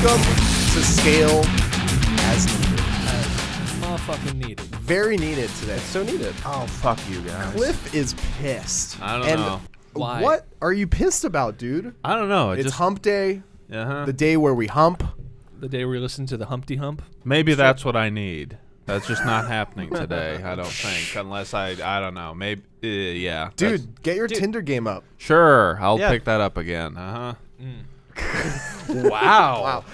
Welcome to Scale as Needed. Motherfucking needed. Very needed today. So needed. Oh, fuck you guys. Cliff is pissed. I don't And know. Why? What are you pissed about, dude? I don't know. It's hump day, Uh-huh. the day where we hump. The day we listen to the Humpty Hump. Maybe that's what I need. That's just not happening today, I don't think. Unless I don't know. Maybe, yeah. Dude, get your Tinder game up. Sure, I'll Yeah. pick that up again. Uh-huh. Wow. Wow.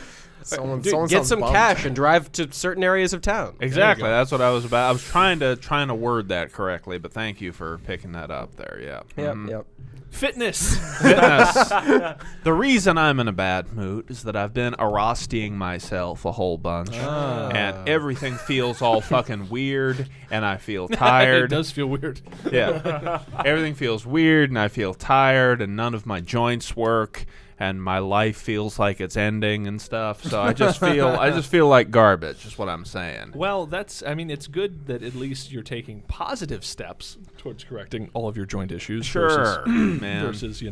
Someone Dude, get sounds some bummed. cash and drive to certain areas of town. Exactly. That's what I was about. I was trying to word that correctly, but thank you for picking that up there. Yeah. Yep, Mhm. yep. Fitness. Fitness. The reason I'm in a bad mood is that I've been Arastiing myself a whole bunch, and everything feels all fucking weird, and I feel tired. It does feel weird. Yeah, everything feels weird, and I feel tired, and none of my joints work, and my life feels like it's ending and stuff. So I just feel like garbage. Is what I'm saying. Well, I mean, it's good that at least you're taking positive steps towards correcting all of your joint issues. Sure, man. Versus,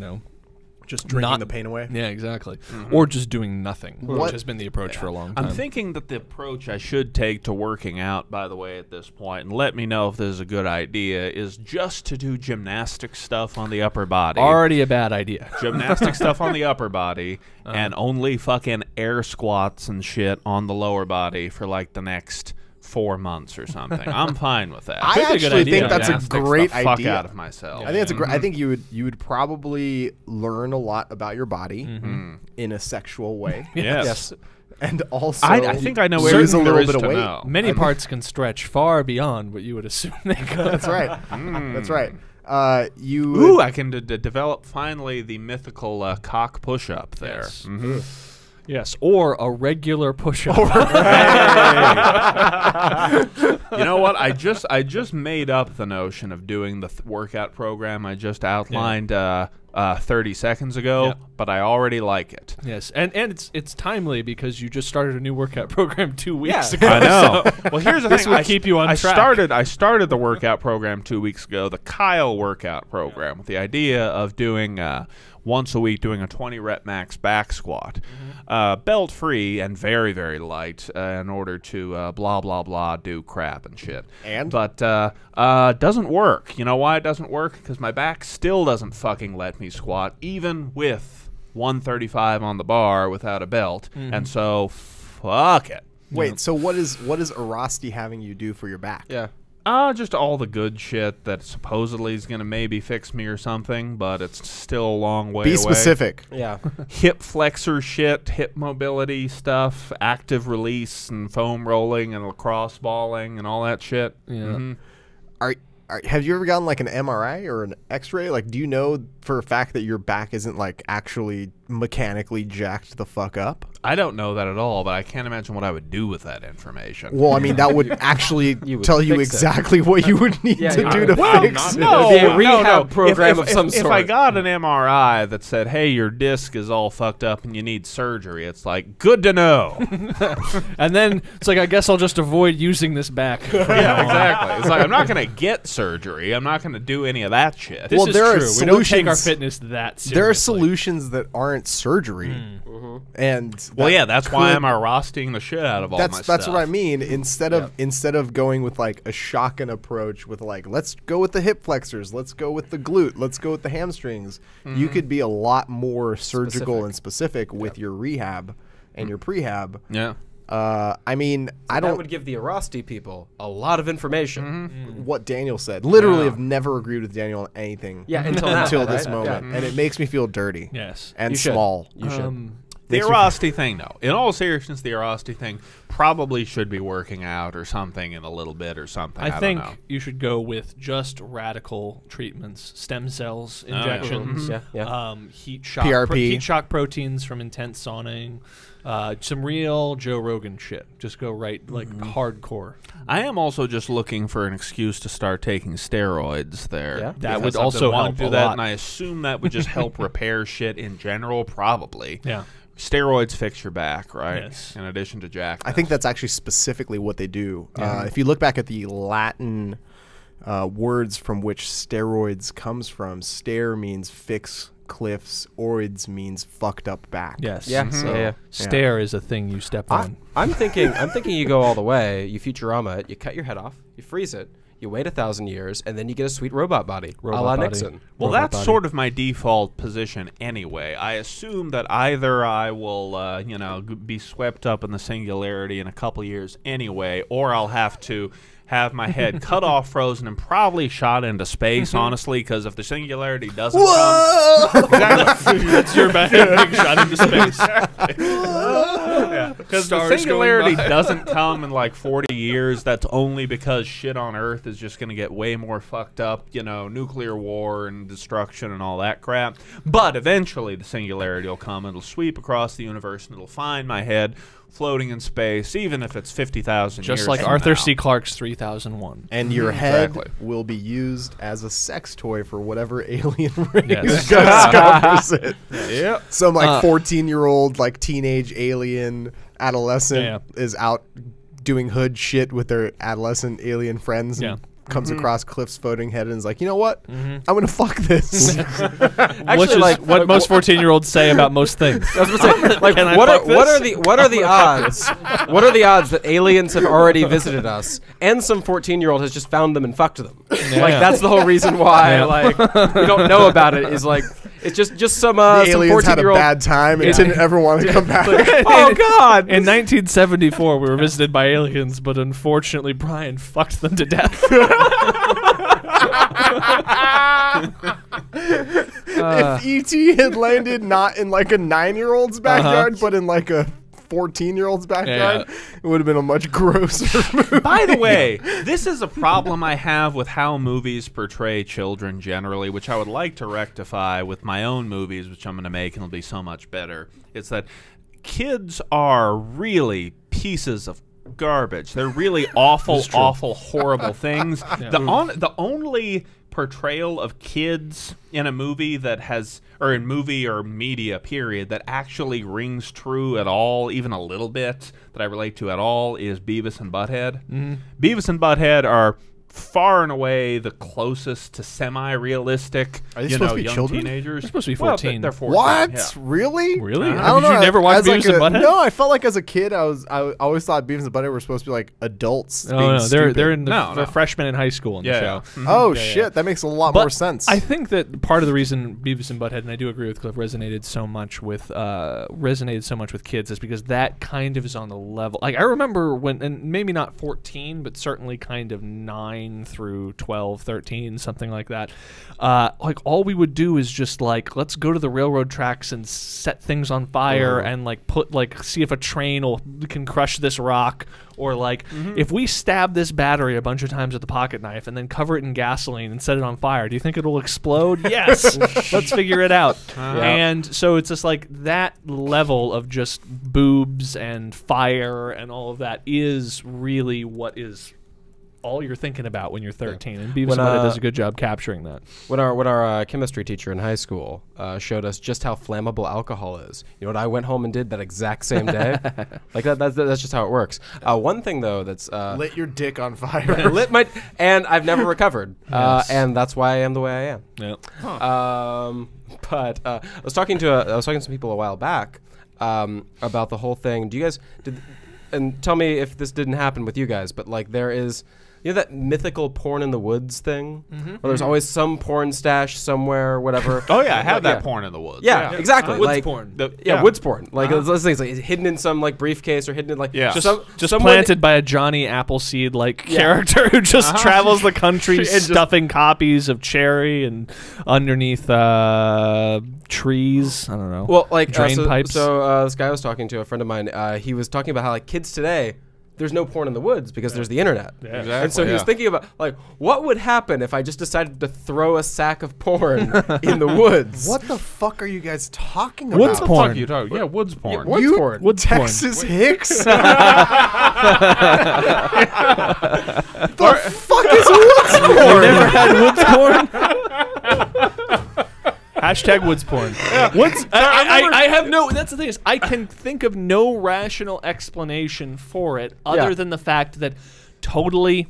just Drinking not the pain away. Yeah, exactly. Or just doing nothing, What- which has been the approach for a long time. I'm thinking that the approach I should take to working out, by the way, at this point, and let me know if this is a good idea, is just to do gymnastic stuff on the upper body. Already a bad idea. Gymnastic stuff on the upper body, and only fucking air squats and shit on the lower body for like the next 4 months or something. I'm fine with that. I Could be a good actually idea. think that's a Gymnastics great the fuck idea. out of myself. I think that's a great. I think you would probably learn a lot about your body in a sexual way, Yes. and also I think I know lose everything a little there is bit of to weight. know. Many parts can stretch far beyond what you would assume they could. That's right. That's right. You Ooh, I can develop finally the mythical cock push-up there. Yes. Mhm. Yes, or a regular push-up. You know what? I just made up the notion of doing the workout program I just outlined 30 seconds ago, Yeah. but I already like it. Yes, and it's timely because you just started a new workout program 2 weeks Yeah. ago. I know. So Well, here's the this thing. will keep you on track. I started the workout program 2 weeks ago, the Kyle workout program, with the idea of doing once a week doing a 20 rep max back squat, belt free and very, very light, in order to blah blah blah do crap and shit. But doesn't work. You know why it doesn't work? Because my back still doesn't fucking let me squat, even with 135 on the bar without a belt. And so fuck it. wait. So what is Arasti having you do for your back? Yeah. Just all the good shit that supposedly is going to maybe fix me or something, but it's still a long way away. Be specific. Yeah. Hip flexor shit, hip mobility stuff, active release and foam rolling and lacrosse balling and all that shit. Yeah. Have you ever gotten like an MRI or an X-ray? Like, do you know for a fact that your back isn't like actually mechanically jacked the fuck up? I don't know that at all, but I can't imagine what I would do with that information. Well, I mean, that would actually would tell you fix it. exactly what you would need Yeah, to you do would. to Well, fix it. No, It'd be a rehab program of some If I sort. got an MRI that said, hey, your disc is all fucked up and you need surgery, it's like, good to know. And then it's like, I guess I'll just avoid using this back. Yeah, exactly. It's like, I'm not going to get surgery. I'm not going to do any of that shit. This Well, is there are true. We don't take our solutions- fitness that seriously. There are solutions that aren't surgery, and Well, that yeah, that's why could- I'm roasting the shit out of all my stuff. That's what I mean. Instead of going with like a shotgun approach with like, let's go with the hip flexors, let's go with the glute, let's go with the hamstrings, you could be a lot more surgical and specific with your rehab and your prehab. Yeah. I mean, I That don't would give the Arasti people a lot of information. what Daniel said. Literally, have never agreed with Daniel on anything. Yeah, until now, this right? moment, Yeah. and it makes me feel dirty. Yes. and You should. small. You should. The Arasti thing, though. In all seriousness, the Arasti thing probably should be working out or something in a little bit or something. I think don't know. you should go with just radical treatments, stem cells, injections, Yeah, yeah. heat shock, PRP. heat shock proteins from intense sauning, some real Joe Rogan shit. Just go right like hardcore. I am also just looking for an excuse to start taking steroids there. Yeah. That Because would I've also been wanting help to do a that, lot. and I assume that would just help repair shit in general, probably. Yeah. Steroids fix your back, right? Yes. In addition to jack. I think that's actually specifically what they do. If you look back at the Latin words from which steroids comes from, stare means fix cliffs. Orids means fucked up back. Yes. Yeah. So, yeah. Stare is a thing you step on. I'm thinking you go all the way. You Futurama it. You cut your head off. You freeze it. You wait 1,000 years, and then you get a sweet robot body, a la Nixon. Well, Robot that's body. sort of my default position anyway. I assume that either I will, be swept up in the singularity in a couple years anyway, or I'll have to have my head cut off, frozen, and probably shot into space, honestly, because if the singularity doesn't come... Exactly. That's your bad being shot into space. Because the singularity doesn't come in like 40 years. That's only because shit on Earth is just going to get way more fucked up, nuclear war and destruction and all that crap. But eventually the singularity will come. It'll sweep across the universe and it'll find my head floating in space, even if it's 50,000 years Just like from Arthur now. C. Clarke's 3001. And your head Exactly. will be used as a sex toy for whatever alien race Yes. discovers it. Yep. Some 14-year-old teenage alien adolescent is out doing hood shit with their adolescent alien friends and comes across Cliff's floating head and is like, you know what? I'm gonna fuck this. Which is what most 14-year-olds say about most things. I was going to say, like, Can I what fuck are this? the odds? What are the odds that aliens have already visited us, and some 14-year-old has just found them and fucked them? Like, that's the whole reason why we don't know about it. Is like it's just some The aliens had a 14-year-old bad time and didn't ever want to come back. Oh God! In 1974, we were visited by aliens, but unfortunately, Brian fucked them to death. If E.T. had landed not in a 9-year-old's backyard, but in a 14-year-old's backyard, it would have been a much grosser movie. By the way, this is a problem I have with how movies portray children generally, which I would like to rectify with my own movies, which I'm going to make and it'll be so much better. It's that kids are really pieces of garbage. They're really awful, horrible things. The only portrayal of kids in a movie that has, or in movie or media period, that actually rings true at all, even a little bit, that I relate to at all, is Beavis and Butthead. Beavis and Butthead are far and away the closest to semi-realistic, Are they supposed to be young children? teenagers. They're supposed to be Well, 14. they're 14. What? Yeah. Really? Really? I don't Did know. you never watch As Beavis and Butthead? No, I felt like as a kid, I always thought Beavis and Butthead were supposed to be adults. No, being no, they're stupid. in they're freshmen in high school in the show. Oh shit, that makes a lot more sense. I think that part of the reason Beavis and Butthead, and I do agree with Cliff, resonated so much with kids is because that kind of is on the level. Like I remember when, and maybe not 14, but certainly kind of 9 through 12, 13, something like that. All we would do is just let's go to the railroad tracks and set things on fire and see if a train can crush this rock, or if we stab this battery a bunch of times with the pocket knife and then cover it in gasoline and set it on fire, do you think it'll explode? Yes. Let's figure it out. And so it's just that level of just boobs and fire and all of that is really what is all you're thinking about when you're 13, and Beavis and Butthead does a good job capturing that. When our chemistry teacher in high school showed us just how flammable alcohol is, you know what I went home and did that exact same day? That's just how it works. One thing though that's lit your dick on fire. and I've never recovered, and that's why I am the way I am. Yep. But I was talking to some people a while back about the whole thing. Do you guys and tell me if this didn't happen with you guys, but there is, that mythical porn in the woods thing, where there's always some porn stash somewhere, whatever. Oh yeah, I have that porn in the woods. Yeah, exactly. Woods porn. Woods porn. Those things hidden in some briefcase or hidden in just planted by a Johnny Appleseed character who just travels the country stuffing copies of cherry and underneath trees. I don't know. Well, drain pipes. So this guy I was talking to, a friend of mine, he was talking about how kids today, there's no porn in the woods because there's the internet. Yeah. Exactly, and so he was thinking about what would happen if I just decided to throw a sack of porn in the woods. What the fuck are you guys talking about? Woods porn. Fuck you talking? Yeah, woods porn. Woods porn. Woods Texas Hicks? The fuck is woods porn? Never had woods porn? Hashtag woods porn. I have no. That's the thing is, I can think of no rational explanation for it other than the fact that totally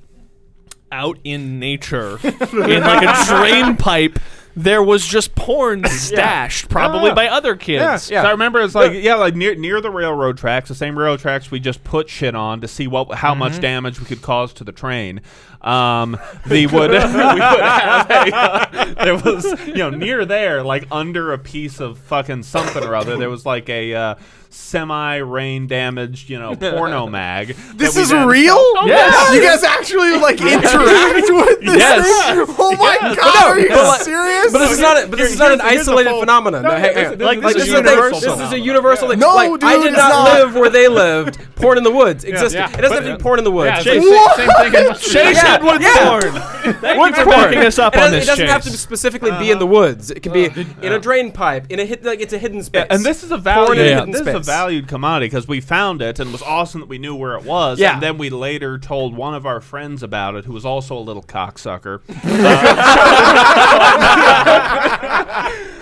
out in nature, in a drain pipe, there was just porn stashed, probably by other kids. Yeah. So I remember it's like like near the railroad tracks, the same railroad tracks we just put shit on to see how much damage we could cause to the train. We would have there was near there, like under a piece of fucking something or other, there was like a semi-rain damaged porno mag. This is real? Yes. You guys actually like interact with this thing? Oh my god, are you serious? But this is not an isolated phenomenon. This This is is a universal thing. No, like, dude, I did it's not not. live where they lived. Porn in the woods existed. It doesn't have to be porn in the woods. Yeah, It's same thing. Shay said wood porn. Thank you for backing us up on this, It doesn't have to Chase. specifically be in the woods. It can be in a drain pipe, in a it's a hidden space. And this is a valued commodity because we found it and it was awesome that we knew where it was. Yeah. And then we later told one of our friends about it, who was also a little cocksucker.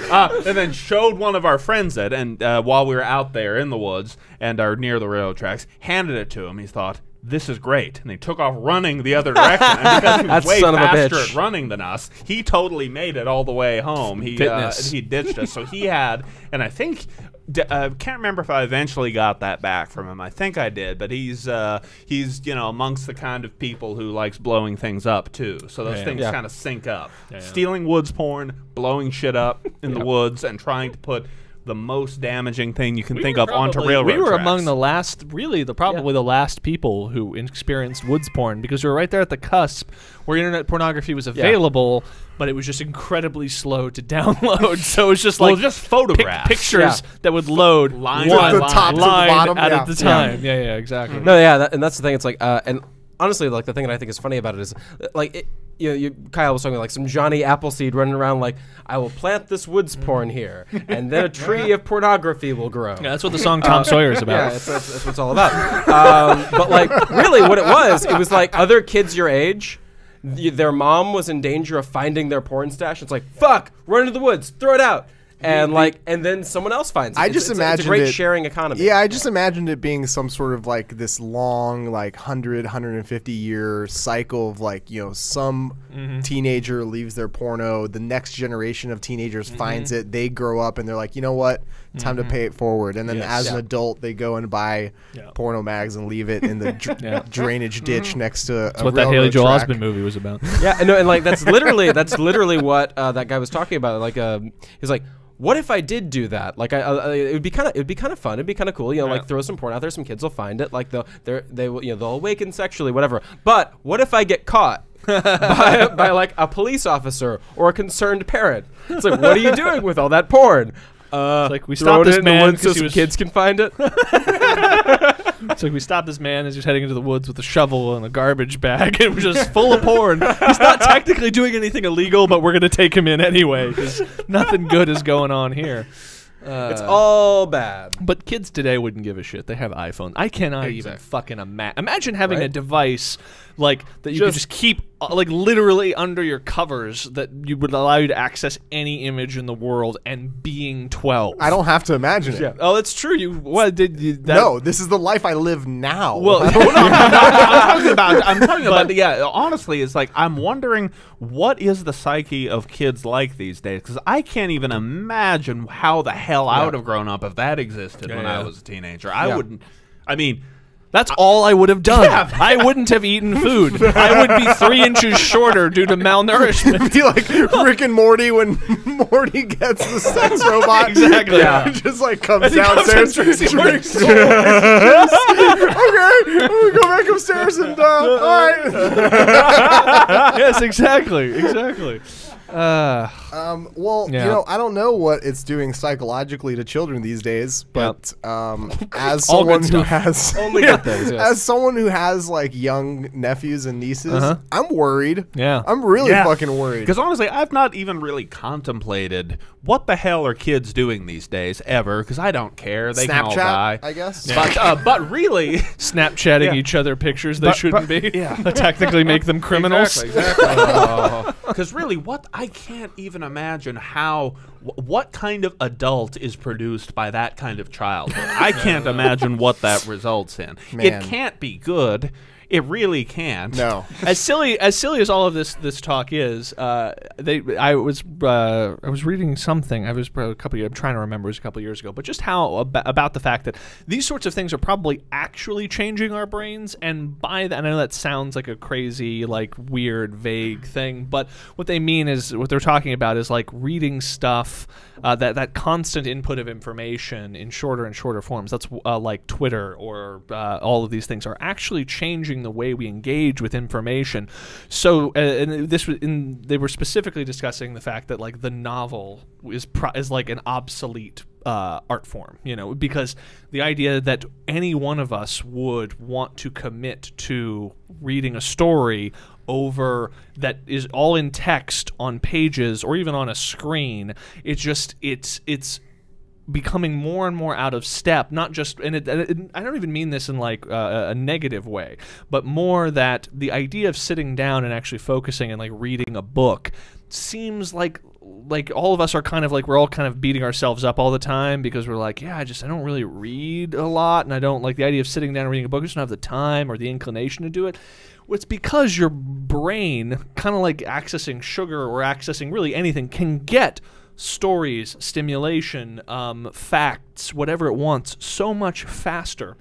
And then showed one of our friends it, and while we were out there in the woods and are near the railroad tracks, handed it to him. He thought, this is great. And he took off running the other direction. And because he was way faster at running than us, he totally made it all the way home. He ditched us. So he had, and I think, can't remember if I eventually got that back from him. I think I did, but he's amongst the kind of people who likes blowing things up too. So those things kind of sync up. Stealing woods porn, blowing shit up in the woods, and trying to put the most damaging thing you can think of onto railroad We were tracks. among the last, probably the last people who experienced woods porn, because we were right there at the cusp where internet pornography was available, but it was just incredibly slow to download. So it was just just photographs, pictures that would load line one to the top to the line bottom, at a time. Yeah, exactly. No, and that's the thing. It's like, and honestly, like the thing that I think is funny about it is, like, Kyle was talking like some Johnny Appleseed running around like, I will plant this woods porn here, and then a tree of pornography will grow. Yeah, that's what the song Tom Sawyer is about. Yeah, that's what it's all about. But like, really, what it was like other kids your age. Their mom was in danger of finding their porn stash. It's like, fuck, run into the woods, throw it out. And and then someone else finds it. It's a great sharing economy. Yeah, I just imagined it being some sort of like this long, like 150 year cycle of like, some teenager leaves their porno, the next generation of teenagers finds it, they grow up and they're like, you know what, time to pay it forward. And then as an adult, they go and buy porno mags and leave it in the drainage ditch next to That's what that Haley Joel Osment movie was about. Yeah, and like that's literally what that guy was talking about. Like, he's like, what if I did do that? Like, it would be kind of fun. It'd be kind of cool. Like throw some porn out there. Some kids will find it. Like they'll awaken sexually, whatever. But what if I get caught by like a police officer or a concerned parent? It's like, what are you doing with all that porn? It's like we stopped this man so some kids can find it. It's like we stopped this man as he was heading into the woods with a shovel and a garbage bag, and it was just full of porn. He's not technically doing anything illegal, but we're going to take him in anyway because nothing good is going on here. It's all bad. But kids today wouldn't give a shit. They have iPhones. I cannot even fucking imagine having a device like that you could just keep like literally under your covers that you would allow you to access any image in the world and being 12. I don't have to imagine it. Oh, that's true. No, this is the life I live now. Well, I'm talking about. Yeah, honestly, it's like I'm wondering what is the psyche of kids like these days, because I can't even imagine how the hell I would have grown up if that existed when I was a teenager. I wouldn't. I mean, that's all I would have done. I wouldn't have eaten food. I would be 3 inches shorter due to malnourishment. It'd be like Rick and Morty when Morty gets the sex robot. Exactly. It just like comes downstairs. Drinks Okay, I'm gonna go back upstairs and all right. Yes, exactly. Well, I don't know what it's doing psychologically to children these days, but as someone who has as someone who has like young nephews and nieces, I'm worried. Yeah, I'm really fucking worried. Because honestly, I've not even really contemplated what the hell are kids doing these days ever. Because I don't care. They can all die, I guess. But really, Snapchatting each other pictures they shouldn't be. Technically make them criminals. Exactly. Because really, I can't even imagine what kind of adult is produced by that kind of childhood. I can't imagine what that results in. Man. It can't be good. It really can't. No. As silly as all of this talk is, I was reading something. I was a couple. I'm trying to remember. It was a couple years ago, but just how about the fact that these sorts of things are probably actually changing our brains, and by that, I know that sounds like a crazy, like weird, vague thing, but what they mean is what they're talking about is like reading stuff, that constant input of information in shorter and shorter forms. That's like Twitter or all of these things are actually changing the way we engage with information. So, and they were specifically discussing the fact that like the novel is like an obsolete art form, because the idea that any one of us would want to commit to reading a story over that is all in text on pages or even on a screen, it's becoming more and more out of step, not just, and I don't even mean this in like a negative way, but more that the idea of sitting down and actually focusing and like reading a book seems like all of us are kind of like, we're all kind of beating ourselves up all the time because we're like, yeah, I don't really read a lot, and I don't like the idea of sitting down and reading a book. I just don't have the time or the inclination to do it. Well, it's because your brain, kind of like accessing sugar or accessing really anything, can get stories, stimulation, facts, whatever it wants, so much faster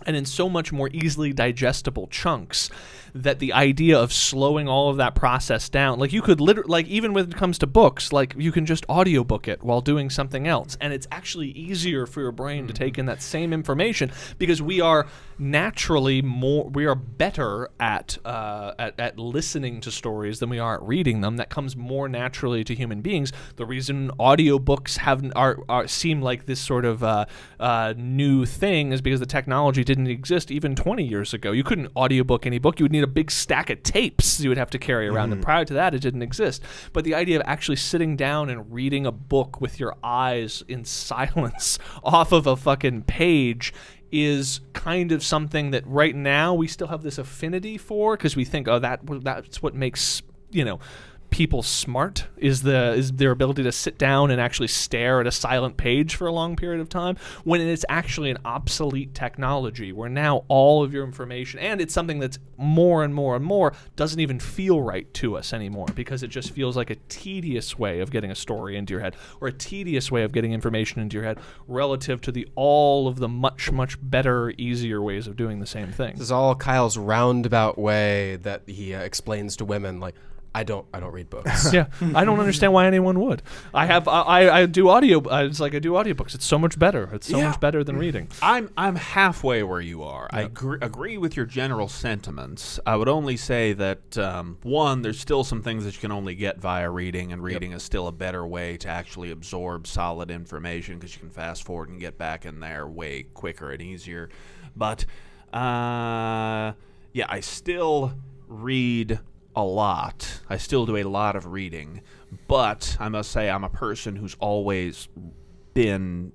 and in so much more easily digestible chunks that the idea of slowing all of that process down, like you could literally, like even when it comes to books, like you can just audiobook it while doing something else, and it's actually easier for your brain to take in that same information because we are naturally better at listening to stories than we are at reading them. That comes more naturally to human beings. The reason audiobooks seem like this sort of new thing is because the technology didn't exist even 20 years ago. You couldn't audiobook any book. You would need a big stack of tapes you would have to carry around, and prior to that it didn't exist. But the idea of actually sitting down and reading a book with your eyes in silence off of a fucking page is kind of something that right now we still have this affinity for, because we think, oh, that's what makes people smart, is their ability to sit down and actually stare at a silent page for a long period of time, when it's actually an obsolete technology where now all of your information, and it's something that's more and more and more, doesn't even feel right to us anymore, because it just feels like a tedious way of getting a story into your head, or a tedious way of getting information into your head, relative to all of the much, much better, easier ways of doing the same thing. This is all Kyle's roundabout way that he explains to women, like, I don't read books. Yeah, I don't understand why anyone would. I do audio. It's like I do audiobooks. It's so much better. It's so much better than reading. I'm halfway where you are. Yep. I agree with your general sentiments. I would only say that one, there's still some things that you can only get via reading, and reading is still a better way to actually absorb solid information because you can fast forward and get back in there way quicker and easier. But yeah, I still read a lot. I still do a lot of reading, but I must say I'm a person who's always taken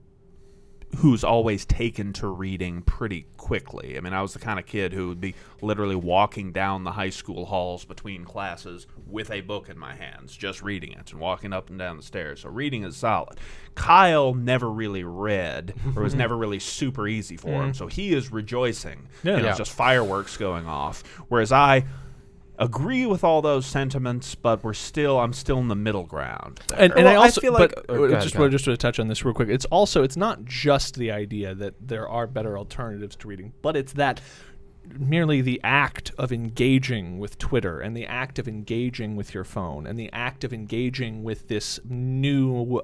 to reading pretty quickly. I mean, I was the kind of kid who would be literally walking down the high school halls between classes with a book in my hands, just reading it, and walking up and down the stairs. So reading is solid. Kyle never really read, or it was never really super easy for him, so he is rejoicing. Yeah. It's just fireworks going off, whereas I agree with all those sentiments, but I'm still in the middle ground there. And I also feel like, just to touch on this real quick, it's not just the idea that there are better alternatives to reading, but it's that merely the act of engaging with Twitter, and the act of engaging with your phone, and the act of engaging with this new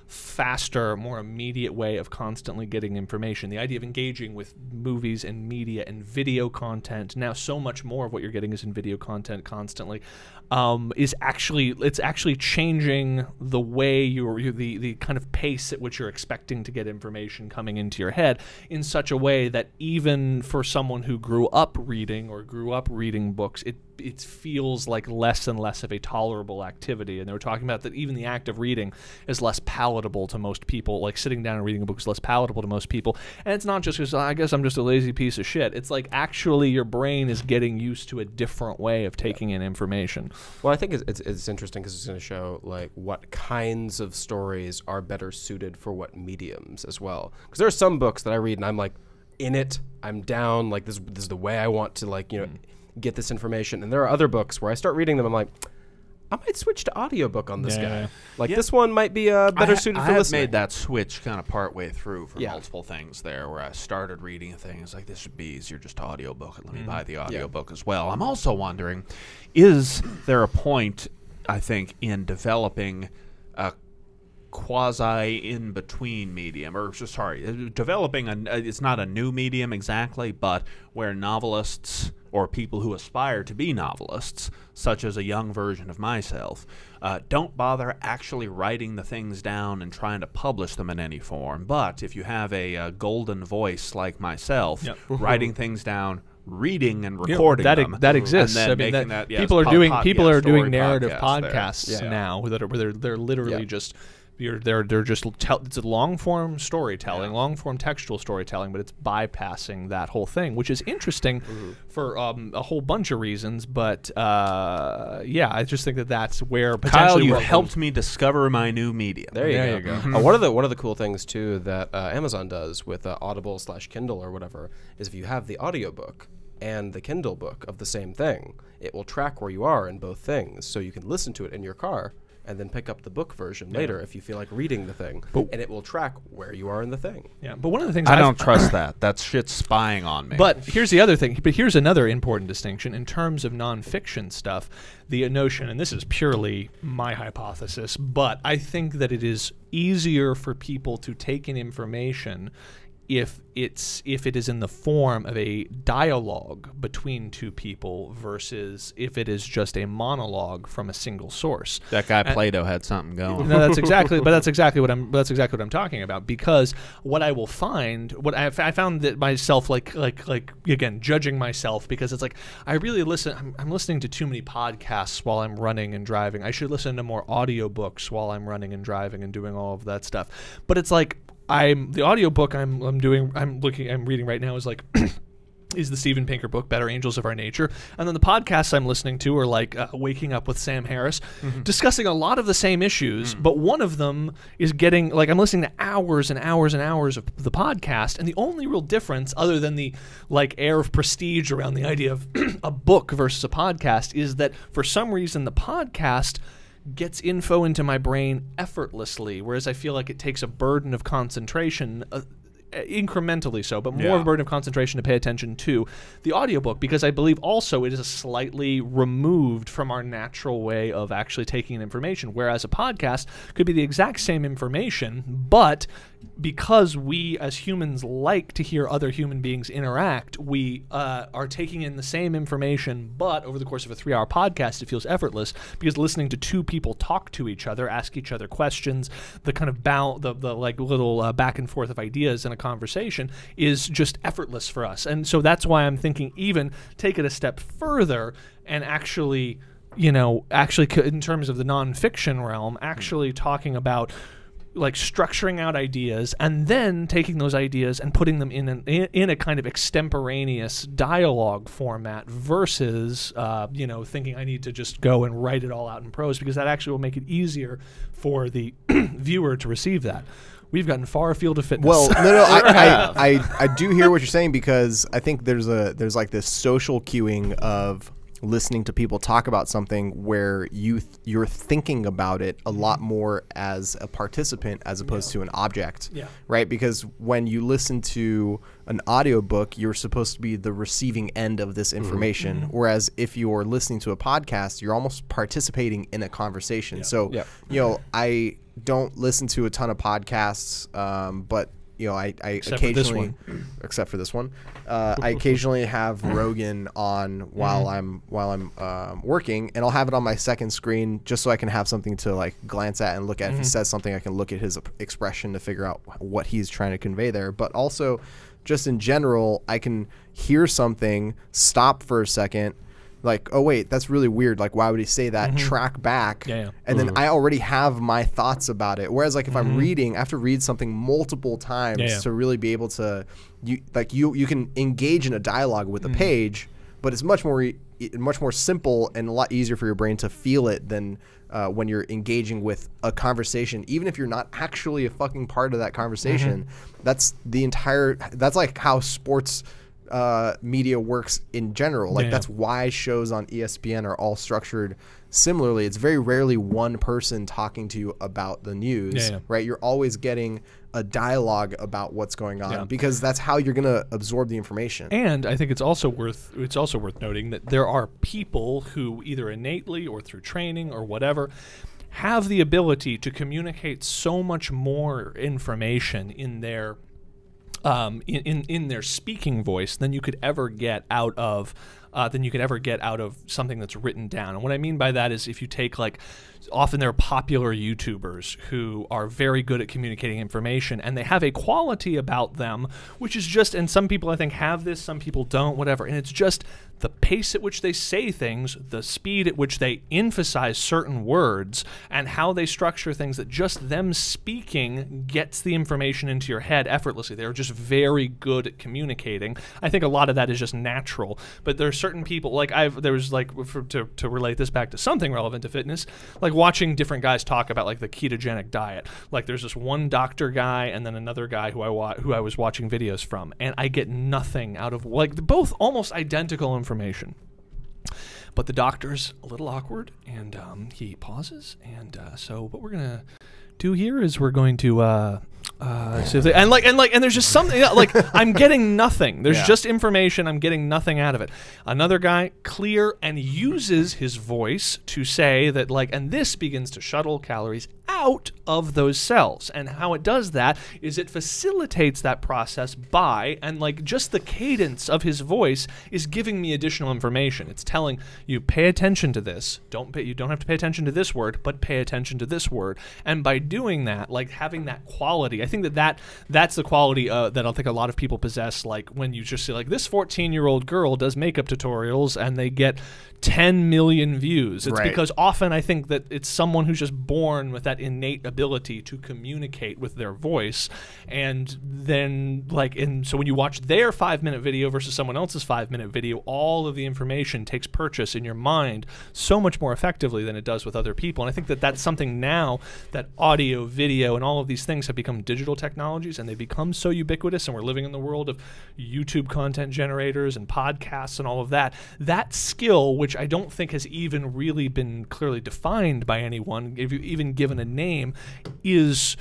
faster, more immediate way of constantly getting information, the idea of engaging with movies and media and video content, now so much more of what you're getting is in video content constantly, it's actually changing the way the kind of pace at which you're expecting to get information coming into your head, in such a way that even for someone who grew up reading or grew up reading books, it feels like less and less of a tolerable activity. And they were talking about that even the act of reading is less palatable to most people. Like sitting down and reading a book is less palatable to most people. And it's not just because I guess I'm just a lazy piece of shit. It's like actually your brain is getting used to a different way of taking in information. Well, I think it's interesting because it's going to show like what kinds of stories are better suited for what mediums as well. Because there are some books that I read and I'm like, in it. I'm down. Like this is the way I want to like get this information. And there are other books where I start reading them. I'm like, I might switch to audiobook on this guy. Like this one might be better suited for listening. I made that switch kind of partway through for multiple things there, where I started reading a thing. It's like, this should be easier just to audiobook it. Let me buy the audiobook as well. I'm also wondering, is there a point, I think, in developing a quasi in between medium, or sorry, developing it's not a new medium exactly, but where novelists or people who aspire to be novelists, such as a young version of myself, don't bother actually writing the things down and trying to publish them in any form. But if you have a golden voice like myself, writing things down, reading and recording them, that exists. And then I mean, people are doing narrative podcasts now where they're literally just. They're just it's a long form storytelling, long form textual storytelling, but it's bypassing that whole thing, which is interesting for a whole bunch of reasons. But I just think that's where potentially Kyle, you helped me discover my new medium. There you go. One of the cool things too that Amazon does with Audible/Kindle or whatever is if you have the audiobook and the Kindle book of the same thing, it will track where you are in both things, so you can listen to it in your car and then pick up the book version later if you feel like reading the thing. And it will track where you are in the thing. Yeah, but one of the things I don't trust that. That shit's spying on me. But here's the other thing. But here's another important distinction in terms of nonfiction stuff. The notion, and this is purely my hypothesis, but I think that it is easier for people to take in information if it is in the form of a dialogue between two people versus if it is just a monologue from a single source. That guy Plato had something going. No, that's exactly what I'm talking about. Because what I will find, I found that myself, like again, judging myself, because it's like I really listen. I'm listening to too many podcasts while I'm running and driving. I should listen to more audiobooks while I'm running and driving and doing all of that stuff. But it's like, the audiobook I'm reading right now is like is the Steven Pinker book, Better Angels of Our Nature. And then the podcasts I'm listening to are like Waking Up with Sam Harris, discussing a lot of the same issues, but one of them is getting, like, I'm listening to hours and hours and hours of the podcast, and the only real difference, other than the like air of prestige around the idea of a book versus a podcast, is that for some reason the podcast gets info into my brain effortlessly, whereas I feel like it takes a burden of concentration, incrementally so, but more of a burden of concentration to pay attention to the audiobook, because I believe also it is slightly removed from our natural way of actually taking in information, whereas a podcast could be the exact same information, but because we as humans like to hear other human beings interact, we are taking in the same information, but over the course of a 3-hour podcast, it feels effortless, because listening to two people talk to each other, ask each other questions, the kind of the like little back and forth of ideas in a conversation is just effortless for us. And so that's why I'm thinking even take it a step further and actually, in terms of the nonfiction realm, actually talking about like structuring out ideas and then taking those ideas and putting them in a kind of extemporaneous dialogue format versus thinking I need to just go and write it all out in prose, because that actually will make it easier for the viewer to receive that. We've gotten far afield of fitness. Well, no, I do hear what you're saying, because I think there's like this social cueing of listening to people talk about something where you're thinking about it a lot more as a participant as opposed to an object, right? Because when you listen to an audiobook, you're supposed to be the receiving end of this information, whereas if you're listening to a podcast, you're almost participating in a conversation. So, I don't listen to a ton of podcasts, but I occasionally, except for this one, I occasionally have Rogan on while I'm working, and I'll have it on my second screen just so I can have something to like glance at and look at. If he says something, I can look at his expression to figure out what he's trying to convey there. But also, just in general, I can hear something, stop for a second, like, oh wait, that's really weird, like why would he say that, track back, and then I already have my thoughts about it. Whereas like if I'm reading, I have to read something multiple times to really be able to, you can engage in a dialogue with a page, but it's much more much more simple and a lot easier for your brain to feel it than when you're engaging with a conversation, even if you're not actually a fucking part of that conversation. That's like how sports media works in general. Like that's why shows on ESPN are all structured similarly. It's very rarely one person talking to you about the news, right? You're always getting a dialogue about what's going on because that's how you're going to absorb the information. And I think it's also worth noting that there are people who either innately or through training or whatever have the ability to communicate so much more information in their in their speaking voice than you could ever get out of something that's written down. And what I mean by that is if you take like often there are popular YouTubers who are very good at communicating information, and they have a quality about them which is just, and some people I think have this, some people don't, whatever, and it's just the pace at which they say things, the speed at which they emphasize certain words, and how they structure things that just them speaking gets the information into your head effortlessly. They're just very good at communicating. I think a lot of that is just natural, but there are certain people, like to relate this back to something relevant to fitness, like watching different guys talk about like the ketogenic diet. Like there's this one doctor guy and then another guy who I was watching videos from, and I get nothing out of, like, both almost identical information. But the doctor's a little awkward, and he pauses, and so what we're gonna do here is we're going to so they, and there's just something like I'm getting nothing. There's just information. I'm getting nothing out of it. Another guy, clear, and uses his voice to say that, like, and this begins to shuttle calories out of those cells. And how it does that is it facilitates that process by, and like just the cadence of his voice is giving me additional information. It's telling you, pay attention to this. You don't have to pay attention to this word, but pay attention to this word. And by doing that, like having that quality, I think that's the quality that I think a lot of people possess. Like when you just see like this 14-year-old girl does makeup tutorials and they get 10 million views. It's because often I think that it's someone who's just born with that innate ability to communicate with their voice. And then so when you watch their 5-minute video versus someone else's 5-minute video, all of the information takes purchase in your mind so much more effectively than it does with other people. And I think that that's something now that audio, video, and all of these things have become digital technologies, and they become so ubiquitous, and we're living in the world of YouTube content generators and podcasts and all of that. That skill, which I don't think has even really been clearly defined by anyone, if you even given a name, is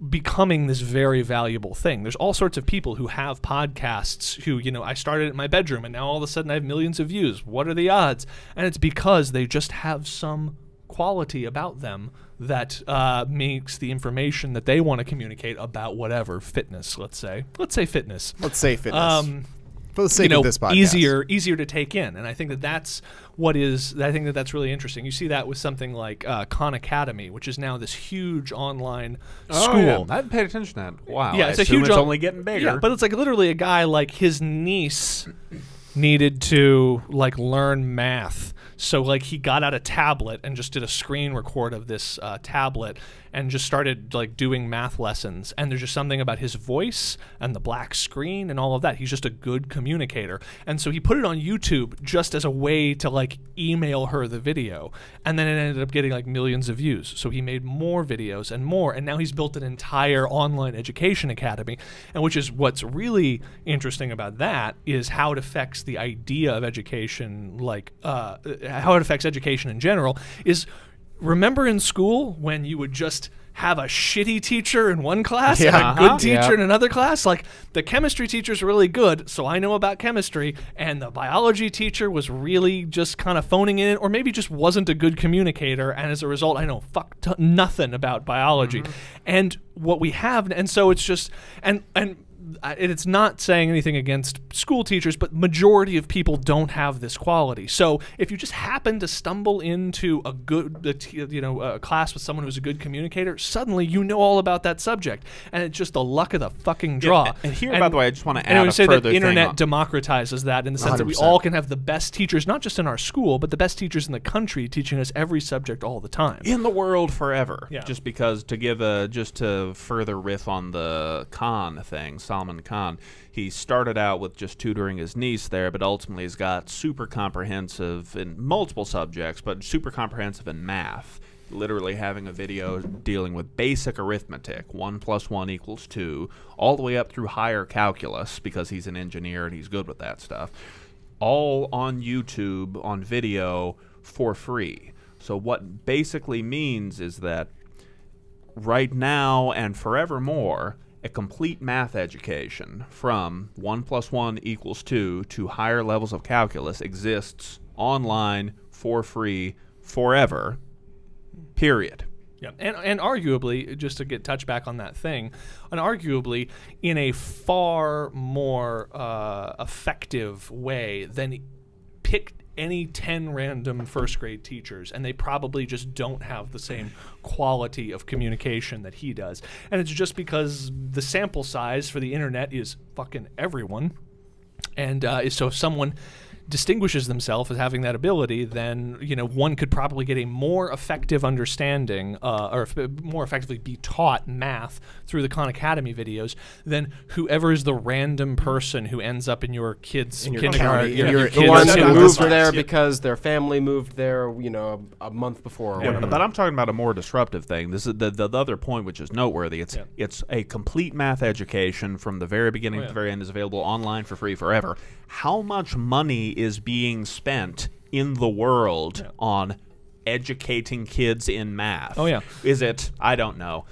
becoming this very valuable thing. There's all sorts of people who have podcasts who, you know, I started in my bedroom and now all of a sudden I have millions of views. What are the odds? And it's because they just have some quality about them that makes the information that they want to communicate about whatever, fitness, let's say fitness. For the sake of this podcast. Easier to take in. And I think that that's that's really interesting. You see that with something like Khan Academy, which is now this huge online school. Yeah. I hadn't paid attention to that. Wow. Yeah, it's only getting bigger. Yeah, but it's like literally a guy, like his niece needed to like learn math. So like he got out a tablet and just did a screen record of this tablet and just started like doing math lessons. And there's just something about his voice and the black screen and all of that. He's just a good communicator. And so he put it on YouTube just as a way to like email her the video. And then it ended up getting like millions of views. So he made more videos and more. And now he's built an entire online education academy. And which is what's really interesting about that is how it affects the idea of education, like how it affects education in general is, remember in school when you would just have a shitty teacher in one class and a good teacher in another class? Like the chemistry teacher's really good, so I know about chemistry, and the biology teacher was really just kind of phoning in, or maybe just wasn't a good communicator, and as a result I know nothing about biology. And what we have, and so it's just, and it's not saying anything against school teachers, but majority of people don't have this quality. So if you just happen to stumble into a good, a class with someone who's a good communicator, suddenly you know all about that subject, and it's just the luck of the fucking draw. Yeah, and here, by the way, I just want to add a further thing. The internet on. Democratizes that in the sense 100%. That we all can have the best teachers, not just in our school, but the best teachers in the country teaching us every subject all the time. In the world forever. Yeah. Just because, just to further riff on the Khan thing, Salman Khan. He started out with just tutoring his niece there, but ultimately has got super comprehensive in multiple subjects, but super comprehensive in math. Literally having a video dealing with basic arithmetic, 1 + 1 = 2, all the way up through higher calculus, because he's an engineer and he's good with that stuff, all on YouTube on video for free. So what basically means is that right now and forevermore, a complete math education from 1 + 1 = 2 to higher levels of calculus exists online for free forever. Period. Yeah, and arguably, just to get touch back on that thing, and arguably in a far more effective way than pick any 10 random first grade teachers, and they probably just don't have the same quality of communication that he does. And it's just because the sample size for the internet is fucking everyone. And so if someone distinguishes themselves as having that ability, then one could probably get a more effective understanding, or more effectively be taught math through the Khan Academy videos than whoever is the random person who ends up in your kid's kindergarten. The ones who moved there because their family moved there, a month before. Or But I'm talking about a more disruptive thing. This is the other point, which is noteworthy. It's a complete math education from the very beginning to the very end, is available online for free forever. How much money is being spent in the world on educating kids in math? Oh, yeah. Is it, I don't know,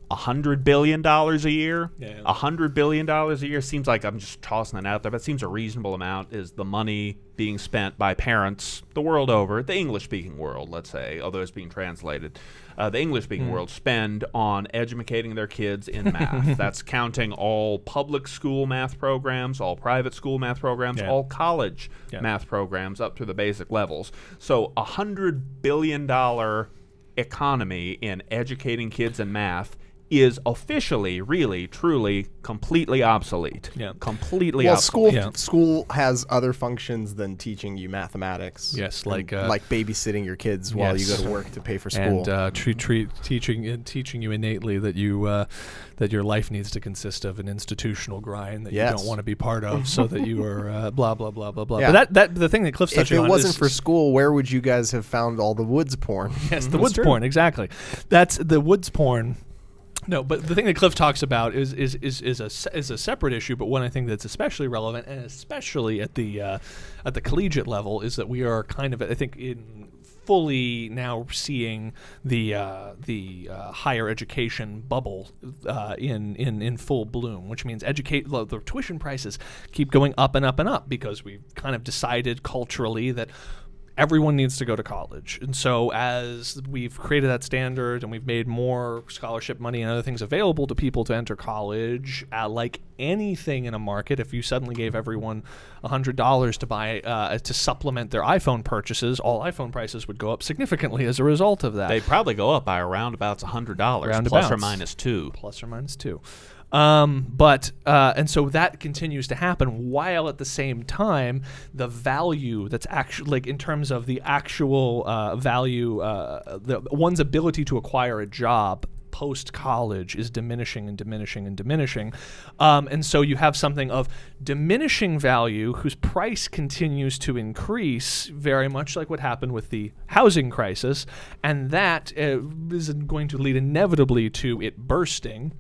$100 billion a year? Yeah. $100 billion a year seems like, I'm just tossing it out there, but it seems a reasonable amount is the money being spent by parents the world over, the English-speaking world, let's say, although it's being translated. The English-speaking world spend on educating their kids in math. That's counting all public school math programs, all private school math programs, all college math programs up to the basic levels. So $100 billion economy in educating kids in math is officially, really, truly, completely obsolete. Yeah. Completely obsolete. School has other functions than teaching you mathematics. Yes, like babysitting your kids while you go to work to pay for school. And teaching you innately that that your life needs to consist of an institutional grind that you don't want to be part of, so that you are blah blah blah blah blah. Yeah. But that the thing that Cliff's touching on, if it wasn't for school, where would you guys have found all the woods porn? Yes, the woods porn, exactly. That's the woods porn. No, but the thing that Cliff talks about is a separate issue, but one I think that's especially relevant, and especially at the collegiate level, is that we are kind of, I think, in fully now seeing the higher education bubble in full bloom, which means the tuition prices keep going up and up and up, because we've kind of decided culturally that everyone needs to go to college. And so as we've created that standard and we've made more scholarship money and other things available to people to enter college, like anything in a market, if you suddenly gave everyone $100 to buy to supplement their iPhone purchases, all iPhone prices would go up significantly as a result of that. They'd probably go up by around about $100, plus or minus two. Plus or minus two. And so that continues to happen, while at the same time the value that's actually, like, in terms of the actual value, one's ability to acquire a job post-college is diminishing and diminishing and diminishing. And so you have something of diminishing value whose price continues to increase, very much like what happened with the housing crisis, and that is going to lead inevitably to it bursting.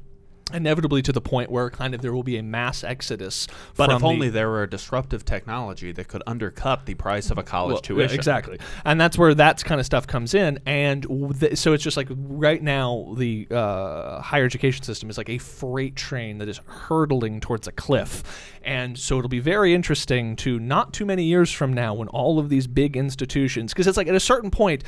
Inevitably to the point where kind of there will be a mass exodus. But if only there were a disruptive technology that could undercut the price of a college tuition. Exactly. And that's where that kind of stuff comes in. And so it's just like right now the higher education system is like a freight train that is hurtling towards a cliff. And so it'll be very interesting to not too many years from now, when all of these big institutions, because it's like at a certain point,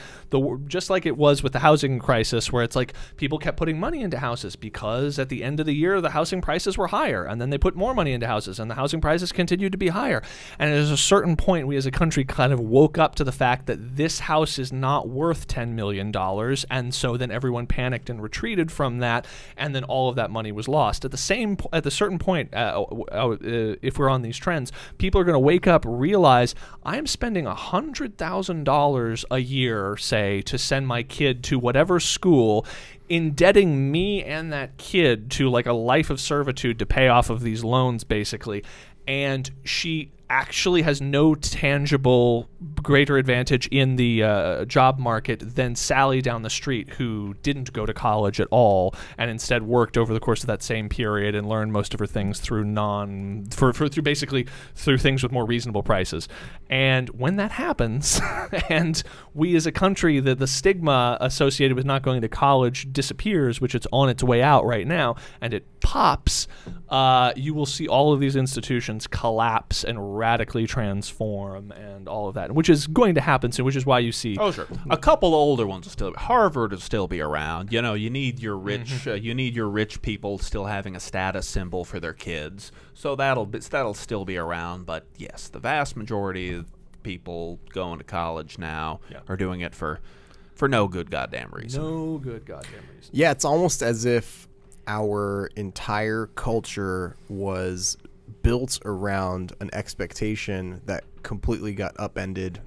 just like it was with the housing crisis, where it's like people kept putting money into houses because at the end of the year the housing prices were higher, and then they put more money into houses and the housing prices continued to be higher. And at a certain point, we as a country kind of woke up to the fact that this house is not worth $10 million, and so then everyone panicked and retreated from that, and then all of that money was lost. At the certain point, if we're on these trends, people are going to wake up, realize I'm spending $100,000 a year, say, to send my kid to whatever school. indebting me and that kid to like a life of servitude to pay off of these loans, basically. And she actually has no tangible greater advantage in the job market than Sally down the street, who didn't go to college at all and instead worked over the course of that same period and learned most of her things through through basically through things with more reasonable prices. And when that happens, and we as a country, the stigma associated with not going to college disappears, which it's on its way out right now, and it pops, you will see all of these institutions collapse and radically transform and all of that, which is going to happen soon, which is why you see... Oh, sure. A couple older ones will still... Harvard will still be around. You know, you need your rich you need your rich people still having a status symbol for their kids. So that'll still be around. But yes, the vast majority of people going to college now are doing it for no good goddamn reason. No good goddamn reason. Yeah, it's almost as if our entire culture was built around an expectation that completely got upended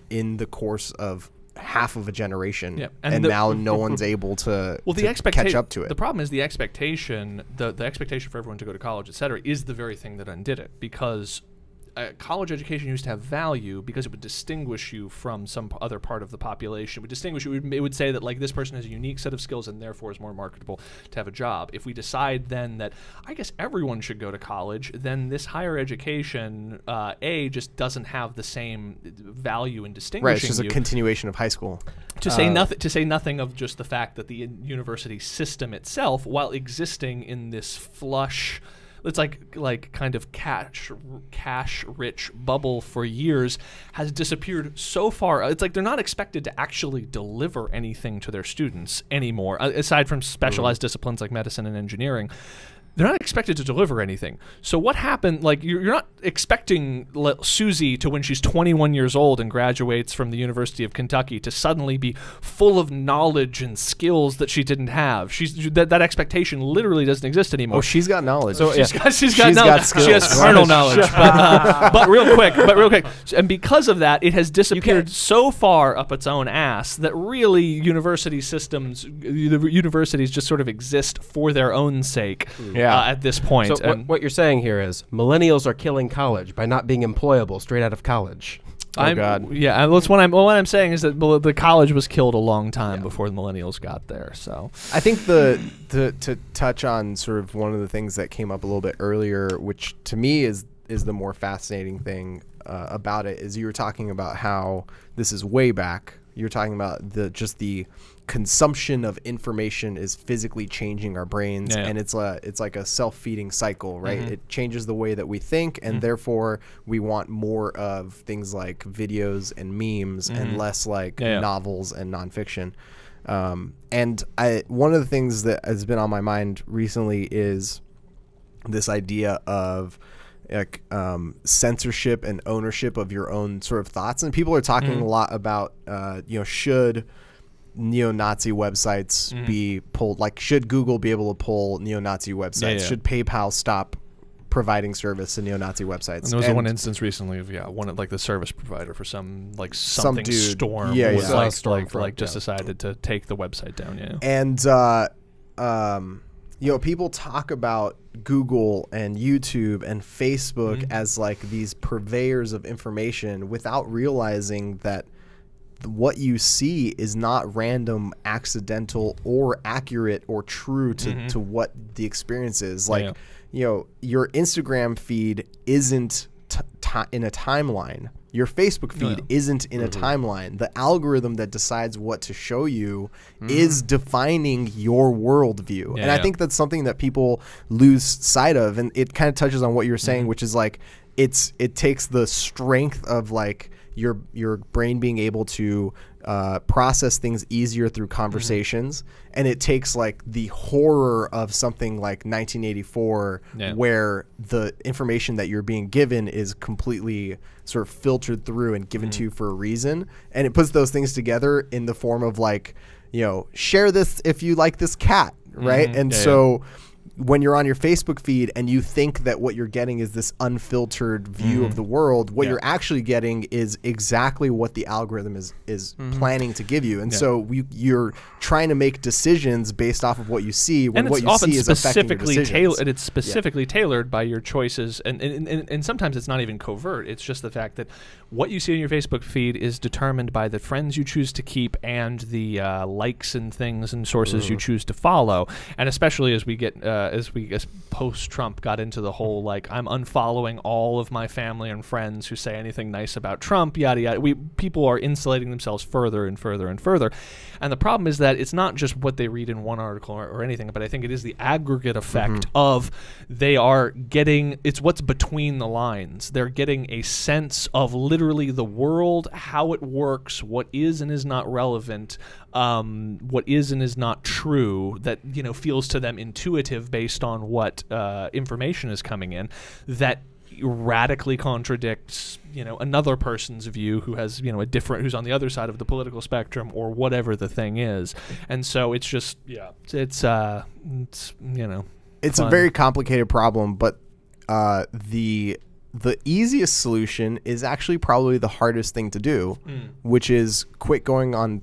in the course of half of a generation, and now no one's able to, catch up to it. The problem is the expectation, the expectation for everyone to go to college, et cetera, is the very thing that undid it, because college education used to have value because it would distinguish you from some other part of the population. It would distinguish you. It would say that like this person has a unique set of skills and therefore is more marketable to have a job. If we decide then that I guess everyone should go to college, then this higher education just doesn't have the same value in distinguishing you. Right, it's just a continuation of high school. To say nothing of just the fact that the university system itself, while existing in this flush, it's like kind of cash rich bubble for years, has disappeared so far. It's like they're not expected to actually deliver anything to their students anymore, aside from specialized disciplines like medicine and engineering. They're not expected to deliver anything. So what happened, like you're not expecting Susie to, when she's 21 years old and graduates from the University of Kentucky, to suddenly be full of knowledge and skills that she didn't have. That expectation literally doesn't exist anymore. Oh, she's got knowledge. So she's got knowledge. Skills. She has carnal knowledge. But real quick, and because of that, it has disappeared so far up its own ass that really university systems, the universities just sort of exist for their own sake. At this point. So what you're saying here is millennials are killing college by not being employable straight out of college. Oh, God. Yeah, that's what I'm saying is that the college was killed a long time before the millennials got there. So I think to touch on sort of one of the things that came up a little bit earlier, which to me is the more fascinating thing about it, is you were talking about how this is way back. You're talking about the consumption of information is physically changing our brains, and it's like a self-feeding cycle, right? It changes the way that we think, and therefore we want more of things like videos and memes and less like novels and nonfiction. And one of the things that has been on my mind recently is this idea of like censorship and ownership of your own sort of thoughts, and people are talking a lot about should neo-Nazi websites be pulled, like should Google be able to pull neo-Nazi websites, should PayPal stop providing service to neo-Nazi websites. And there was one instance recently of one of like the service provider for some dude, Storm just decided to take the website down. And people talk about Google and YouTube and Facebook as like these purveyors of information without realizing that what you see is not random, accidental, or accurate or true to what the experience is. Like, your Instagram feed isn't in a timeline. Your Facebook feed isn't in a timeline. The algorithm that decides what to show you is defining your worldview. And I think that's something that people lose sight of. And it kind of touches on what you're saying, which is like it takes the strength of like your brain being able to process things easier through conversations, and it takes like the horror of something like 1984 where the information that you're being given is completely sort of filtered through and given to you for a reason, and it puts those things together in the form of like, share this if you like this cat, right? And so when you're on your Facebook feed and you think that what you're getting is this unfiltered view of the world, what you're actually getting is exactly what the algorithm is planning to give you. And so you're trying to make decisions based off of what you see when what you see is affecting your decisions. And it's specifically tailored by your choices. And sometimes it's not even covert. It's just the fact that what you see in your Facebook feed is determined by the friends you choose to keep and the likes and things and sources you choose to follow. And especially as we get as post-Trump got into the whole like I'm unfollowing all of my family and friends who say anything nice about Trump, yada yada. People are insulating themselves further and further and further. And the problem is that it's not just what they read in one article or anything, but I think it is the aggregate effect of they are getting, it's what's between the lines. They're getting a sense of literally the world, how it works, what is and is not relevant, what is and is not true, that feels to them intuitive based on what information is coming in, that radically contradicts another person's view who has a different, who's on the other side of the political spectrum or whatever the thing is. And so it's just it's a very complicated problem, but the easiest solution is actually probably the hardest thing to do, which is quit going on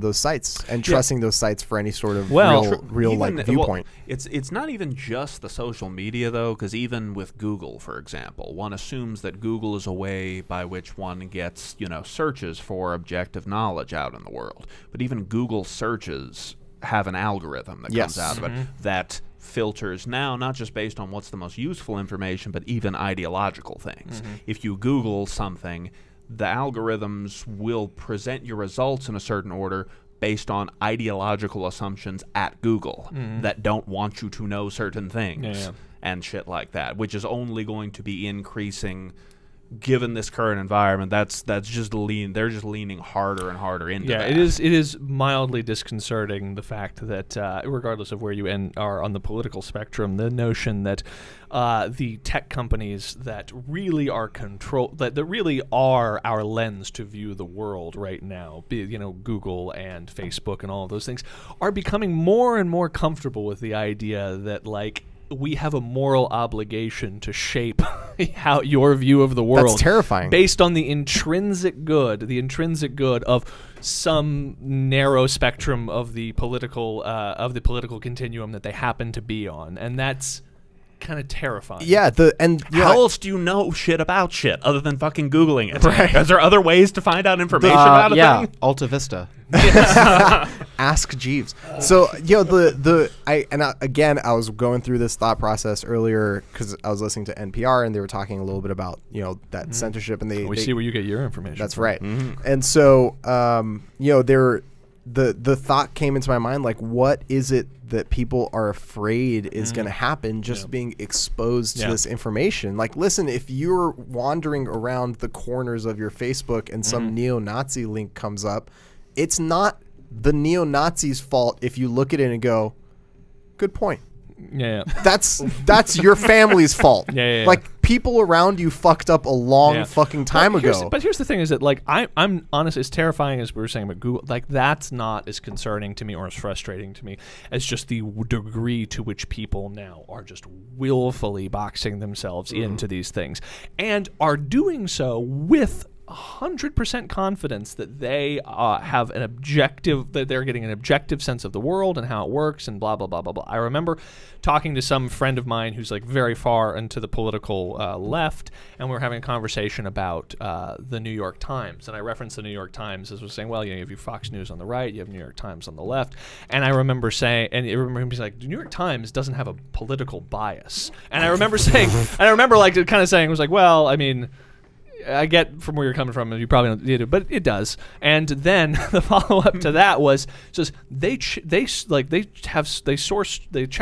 those sites and trusting those sites for any sort of real viewpoint. It's not even just the social media though, because even with Google, for example, one assumes that Google is a way by which one gets searches for objective knowledge out in the world. But even Google searches have an algorithm that comes out of it that filters now not just based on what's the most useful information, but even ideological things. If you Google something, the algorithms will present your results in a certain order based on ideological assumptions at Google that don't want you to know certain things and shit like that, which is only going to be increasing given this current environment. That's just they're just leaning harder and harder into that. It is mildly disconcerting, the fact that regardless of where you are on the political spectrum, the notion that the tech companies that really are that really are our lens to view the world right now, be it, Google and Facebook and all of those things, are becoming more and more comfortable with the idea that like we have a moral obligation to shape how your view of the world. That's terrifying. Based on the intrinsic good of some narrow spectrum of the political continuum that they happen to be on, and that's kind of terrifying. Yeah, how else do you know shit about shit other than fucking Googling it? Right. Is there other ways to find out information about a thing? Alta Vista. Ask Jeeves. So again, I was going through this thought process earlier because I was listening to NPR and they were talking a little bit about that censorship, and they see where you get your information. That's from. Right. And so the thought came into my mind, like, what is it that people are afraid is going to happen just being exposed to this information? Like, listen, if you're wandering around the corners of your Facebook and some neo-Nazi link comes up, it's not the neo-Nazi's fault if you look at it and go, good point. That's your family's fault. Like, people around you fucked up a long fucking time ago. But here's the thing: is that like I'm honest, as terrifying as we were saying about Google, like that's not as concerning to me or as frustrating to me as just the degree to which people now are just willfully boxing themselves into these things and are doing so with 100% confidence that they have an objective, that they're getting an objective sense of the world and how it works and blah, blah, blah, blah, blah. I remember talking to some friend of mine who's like very far into the political left, and we were having a conversation about the New York Times. And I referenced the New York Times as was saying, well, you have your Fox News on the right, you have New York Times on the left. And I remember saying, and I remember him being like, the New York Times doesn't have a political bias. And I remember saying, like kind of saying, it was like, well, I mean, I get from where you're coming from, and you probably don't need it, but it does. And then the follow up to that was just they check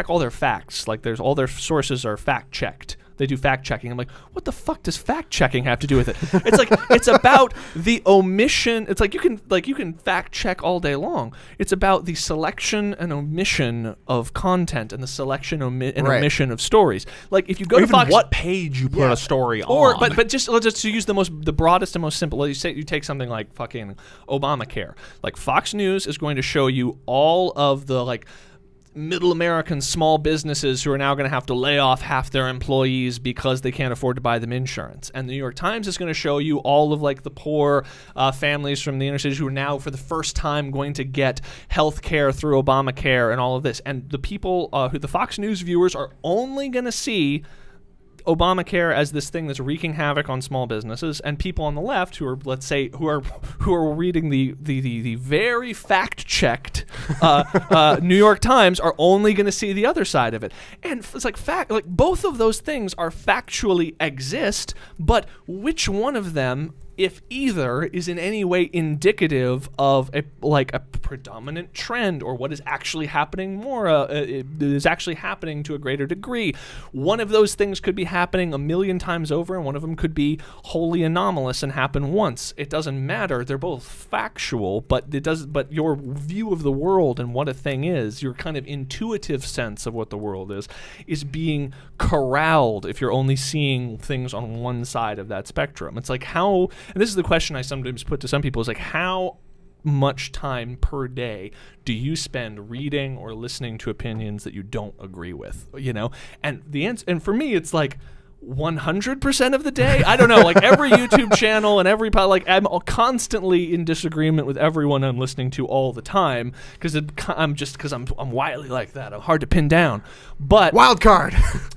all their facts. Like there's all their sources are fact checked. They do fact checking. I'm like, what the fuck does fact checking have to do with it? It's like it's about the omission. It's like you can fact check all day long. It's about the selection and omission of content and the selection and omission of stories. Like if you go to Fox, what page you put a story on, but just to use the broadest and most simple. You take something like fucking Obamacare. Like Fox News is going to show you all of the like middle American small businesses who are now going to have to lay off half their employees because they can't afford to buy them insurance. And the New York Times is going to show you all of like the poor families from the inner cities who are now for the first time going to get health care through Obamacare and all of this. And the people who the Fox News viewers are only going to see Obamacare as this thing that's wreaking havoc on small businesses, and people on the left who are, let's say, who are reading the very fact-checked New York Times are only going to see the other side of it. And it's like both of those things are factually exist, but which one of them, if either, is in any way indicative of a predominant trend or what is actually happening more, is actually happening to a greater degree. One of those things could be happening a million times over, and one of them could be wholly anomalous and happen once. It doesn't matter. They're both factual, but but your view of the world and what a thing is, your kind of intuitive sense of what the world is being corralled if you're only seeing things on one side of that spectrum. It's like how, and this is the question I sometimes put to some people, is like, how much time per day do you spend reading or listening to opinions that you don't agree with, you know? And the answer, and for me, it's like 100% of the day. I don't know, like every YouTube channel and every I'm constantly in disagreement with everyone I'm listening to all the time because I'm wily like that. I'm hard to pin down. But wild card.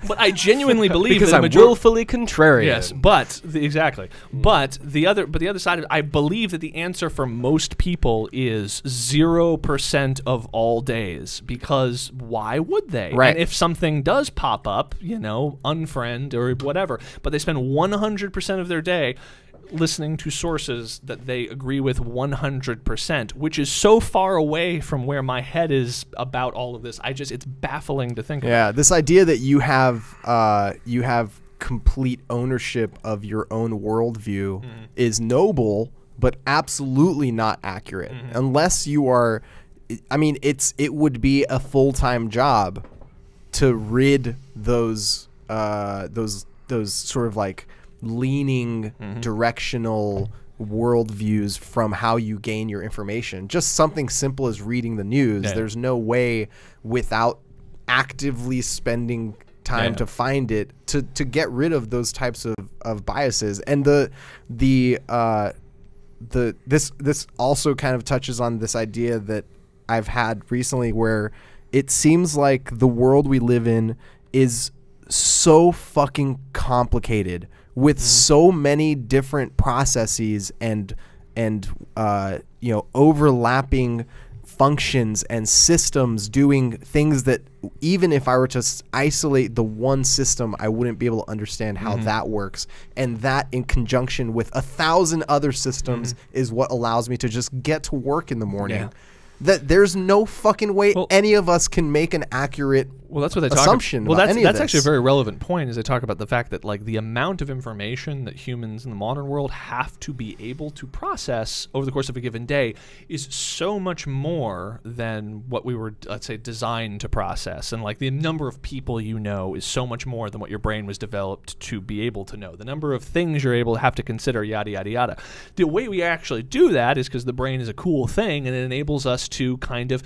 But I genuinely believe because that I'm willfully contrarian. Yes, but exactly. But the other side of it, I believe that the answer for most people is 0% of all days, because why would they? Right. And if something does pop up, you know, unfriend or whatever, but they spend 100% of their day listening to sources that they agree with 100%, which is so far away from where my head is about all of this. It's baffling to think about. Yeah, this idea that you have complete ownership of your own worldview is noble, but absolutely not accurate. Unless you are, I mean, it would be a full-time job to rid those sort of like leaning directional worldviews from how you gain your information. Just something simple as reading the news. Yeah. There's no way without actively spending time to find it to get rid of those types of biases. And this also kind of touches on this idea that I've had recently, where it seems like the world we live in is so fucking complicated with so many different processes and you know, overlapping functions and systems doing things that even if I were to isolate the one system, I wouldn't be able to understand how that works. And that in conjunction with 1,000 other systems is what allows me to just get to work in the morning. Yeah. That there's no fucking way any of us can make an accurate that's what they assumption. Well, about that's actually a very relevant point. Is they talk about the fact that like the amount of information that humans in the modern world have to be able to process over the course of a given day is so much more than what we were, let's say, designed to process. And like the number of people you know is so much more than what your brain was developed to be able to know. The number of things you're able to have to consider, yada yada yada. The way we actually do that is because the brain is a cool thing and it enables us to kind of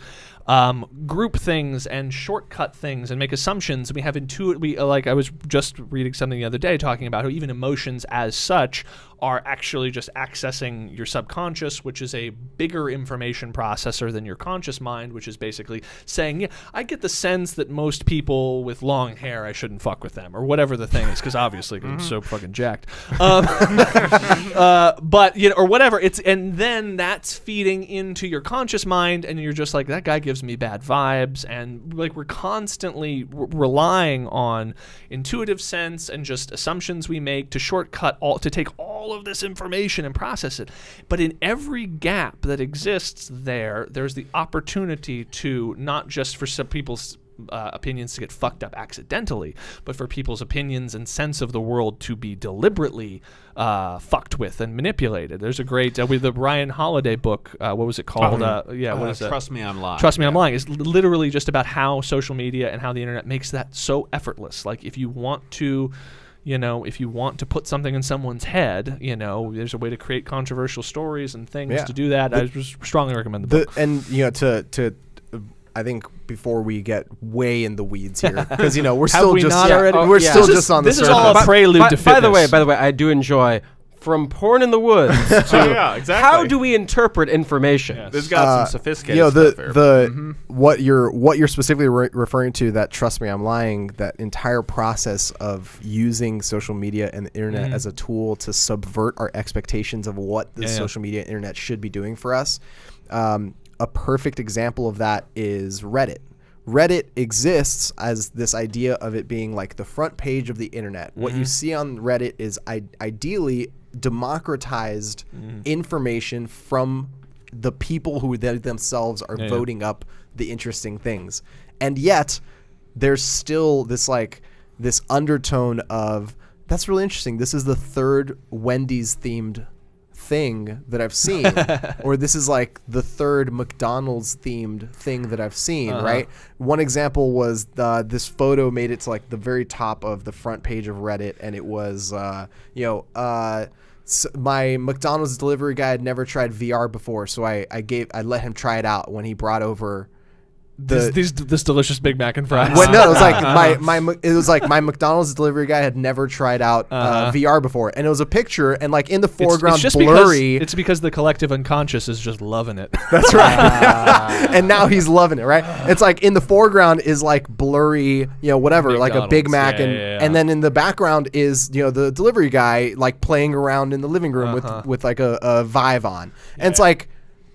group things and shortcut things and make assumptions. We have like I was just reading something the other day talking about how even emotions as such are actually just accessing your subconscious, which is a bigger information processor than your conscious mind, which is basically saying, yeah, I get the sense that most people with long hair, I shouldn't fuck with them, or whatever the thing is, because obviously I'm so fucking jacked. But, you know, or whatever. And then that's feeding into your conscious mind, and you're just like, that guy gives me bad vibes, and like we're constantly relying on intuitive sense and just assumptions we make to shortcut to take all of this information and process it. But in every gap that exists there's the opportunity to not just for some people's opinions to get fucked up accidentally, but for people's opinions and sense of the world to be deliberately fucked with and manipulated. There's a great with the Ryan Holiday book. What was it called? What is it? Trust Me, I'm Lying. Trust Me, I'm Lying. It's literally just about how social media and how the internet makes that so effortless. Like if you want to, you know, if you want to put something in someone's head, you know, there's a way to create controversial stories and things to do that. I just strongly recommend the book. And you know, to I think before we get way in the weeds here, because we're Have still we just not already? we're still just on the This is surface. all a prelude to fitness. By the way, I do enjoy from porn in the woods to yeah, exactly. how do we interpret information. Yes. This got some sophisticated stuff here. what you're specifically referring to, that, trust me, I'm lying, that entire process of using social media and the internet as a tool to subvert our expectations of what the social media and internet should be doing for us. A perfect example of that is Reddit. Reddit exists as this idea of it being like the front page of the internet. What you see on Reddit is ideally democratized information from the people who themselves are voting up the interesting things. And yet there's still this this undertone of, that's really interesting, this is the third Wendy's themed thing that I've seen, or this is like the third McDonald's themed thing that I've seen, right? One example was this photo made it to like the very top of the front page of Reddit, and it was my McDonald's delivery guy had never tried VR before, so I let him try it out when he brought over this delicious Big Mac and fries. Well, no, it was like my McDonald's delivery guy had never tried out VR before, and it was a picture, and like in the foreground, it's blurry. It's because the collective unconscious is just loving it. That's right. And now he's loving it, right? It's like in the foreground is like blurry, whatever, like a Big Mac, and then in the background is the delivery guy like playing around in the living room with like a Vive on, and it's like,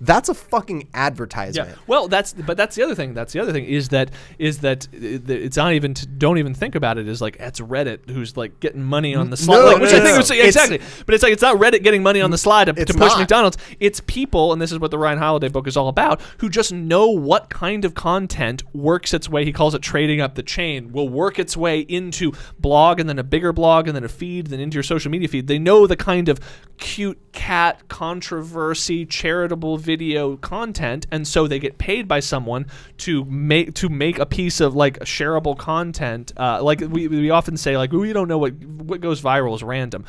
that's a fucking advertisement. Yeah. Well, that's the other thing. That's the other thing is that it's not even don't even think about it as like it's Reddit who's like getting money on the slide. Exactly. But it's like it's not Reddit getting money on the slide to push McDonald's. It's people, and this is what the Ryan Holiday book is all about, who just know what kind of content works its way. He calls it trading up the chain. Will work its way into blog, and then a bigger blog, and then a feed, then into your social media feed. They know the kind of cute cat controversy, charitable video content, and so they get paid by someone to make a piece of like shareable content. Like we often say, like, we don't know what goes viral is random.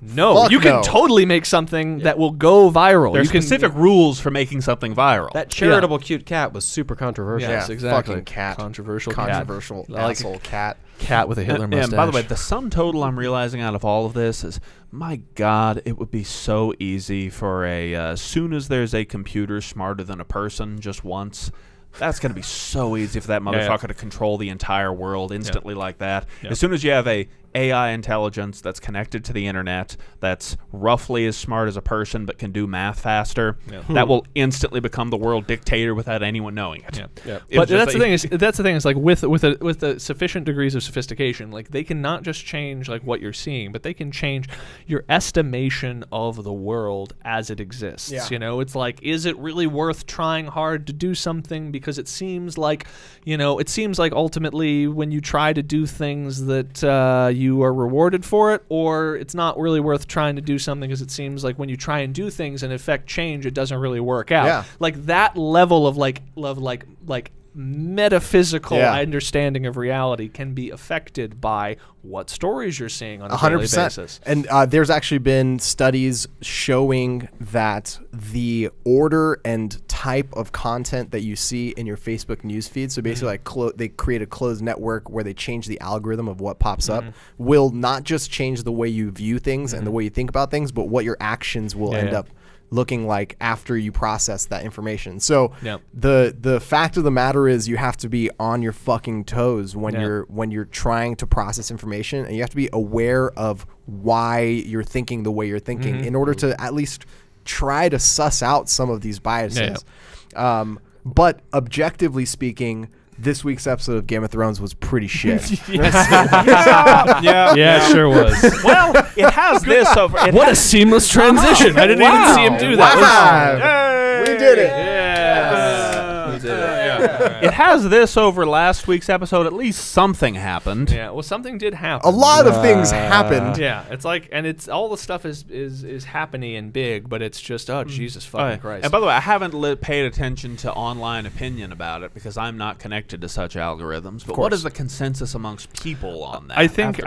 No, you can totally make something that will go viral. There's specific rules for making something viral. That charitable cute cat was super controversial. Yes, exactly. Fucking cat. Controversial asshole cat. Cat with a Hitler mustache. And by the way, the sum total I'm realizing out of all of this is, my God, it would be so easy for as soon as there's a computer smarter than a person just once, that's going to be so easy for that motherfucker to control the entire world instantly like that. As soon as you have a AI intelligence that's connected to the internet, that's roughly as smart as a person but can do math faster, that will instantly become the world dictator without anyone knowing it. But that's the thing is like with the sufficient degrees of sophistication, like they can not just change like what you're seeing, but they can change your estimation of the world as it exists. It's like, is it really worth trying hard to do something because it seems like ultimately when you try to do things that you are rewarded for it, or it's not really worth trying to do something because it seems like when you try and do things and affect change, it doesn't really work out. Like that level of like metaphysical understanding of reality can be affected by what stories you're seeing on a daily basis. And there's actually been studies showing that the order and type of content that you see in your Facebook newsfeed, so basically like they create a closed network where they change the algorithm of what pops up, will not just change the way you view things and the way you think about things, but what your actions will end up looking like after you process that information. So the fact of the matter is, you have to be on your fucking toes when you're trying to process information, and you have to be aware of why you're thinking the way you're thinking in order to at least try to suss out some of these biases. But objectively speaking, this week's episode of Game of Thrones was pretty shit. Yeah, it sure was. Well, it has this over. What a seamless transition! I didn't even see him do that. We did it. It has this over last week's episode. At least something happened. Yeah, well, something did happen. A lot of things happened. Yeah, it's like, and it's all the stuff is happening and big, but it's just Jesus fucking Christ. And by the way, I haven't paid attention to online opinion about it because I'm not connected to such algorithms. But what is the consensus amongst people on that? I think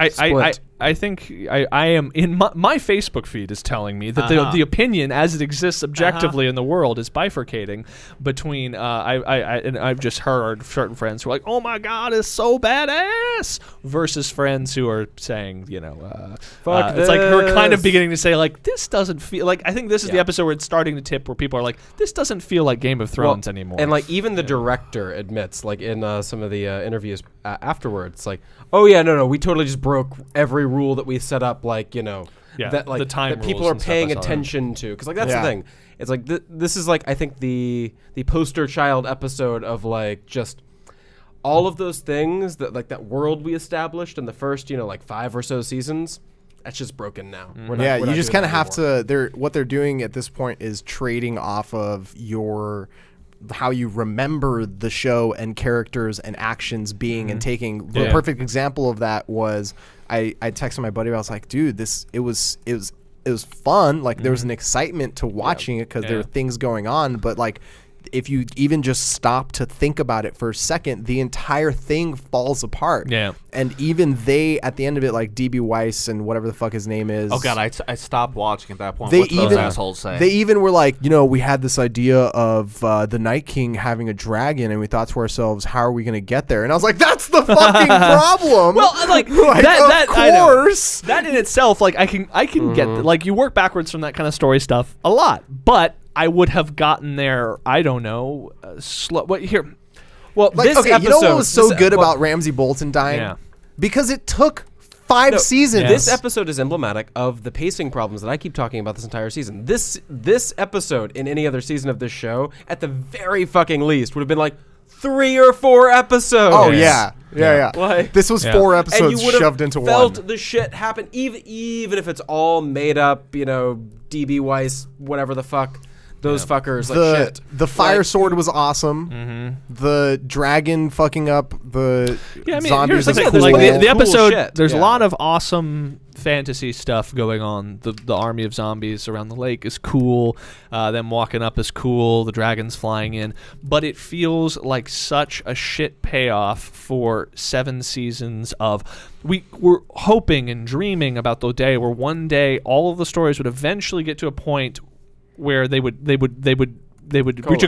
I think I am in my Facebook feed is telling me that the opinion as it exists objectively in the world is bifurcating between I've just heard certain friends who are like, oh my god, it's so badass, versus friends who are saying, you know, fuck it's like we're kind of beginning to say like, this doesn't feel like, I think this is the episode where it's starting to tip where people are like, this doesn't feel like Game of Thrones anymore. And like even the director admits, like in some of the interviews afterwards, like, oh yeah, no, we totally just broke every rule that we set up, like, you know, that like the time that people are paying attention to, because like that's the thing. It's like this is like, I think the poster child episode of like just all of those things that like that world we established in the first, you know, like 5 or so seasons. That's just broken now. We're not you just kind of have to. What they're doing at this point is trading off of how you remember the show and characters and actions being and taking. The perfect example of that was I texted my buddy. I was like, dude, it was fun. Like there was an excitement to watching it because there were things going on. But like, if you even just stop to think about it for a second, the entire thing falls apart. Yeah. And even they, at the end of it, like DB Weiss and whatever the fuck his name is. Oh god, I stopped watching at that point. They What's those assholes say? They even were like, you know, we had this idea of the Night King having a dragon, and we thought to ourselves, how are we going to get there? And I was like, that's the fucking problem. Well, like that, of course. That in itself, like I can get like you work backwards from that kind of story stuff a lot, but I would have gotten there. I don't know. Here. Well, like, this okay, episode, you know what was so good about Ramsay Bolton dying? Yeah. Because it took 5 seasons. Yes. This episode is emblematic of the pacing problems that I keep talking about this entire season. This episode in any other season of this show, at the very fucking least, would have been like 3 or 4 episodes. Oh yeah. Like, this was 4 episodes and you would shoved into felt one. the shit happen, even if it's all made up. You know, DB Weiss, whatever the fuck. Those fuckers, like shit. The fire sword was awesome. The dragon fucking up the zombies. Here's was the, cool. like the episode. Shit. There's a lot of awesome fantasy stuff going on. The army of zombies around the lake is cool. Them walking up is cool. The dragons flying in, but it feels like such a shit payoff for 7 seasons of. We were hoping and dreaming about the day where one day all of the stories would eventually get to a point where they would reach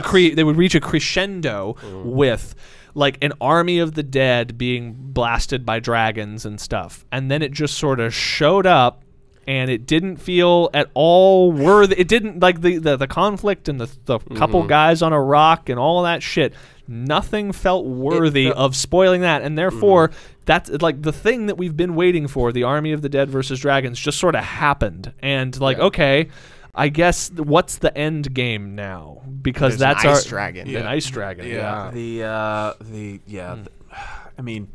a crescendo with like an army of the dead being blasted by dragons and stuff, and then it just sort of showed up, and it didn't feel at all worthy. It didn't, like the conflict and the couple guys on a rock and all that shit. Nothing felt worthy of spoiling that, and therefore that's like the thing that we've been waiting for. The army of the dead versus dragons just sort of happened, and like okay. I guess what's the end game now? Because There's that's an ice our dragon. An ice dragon. I mean,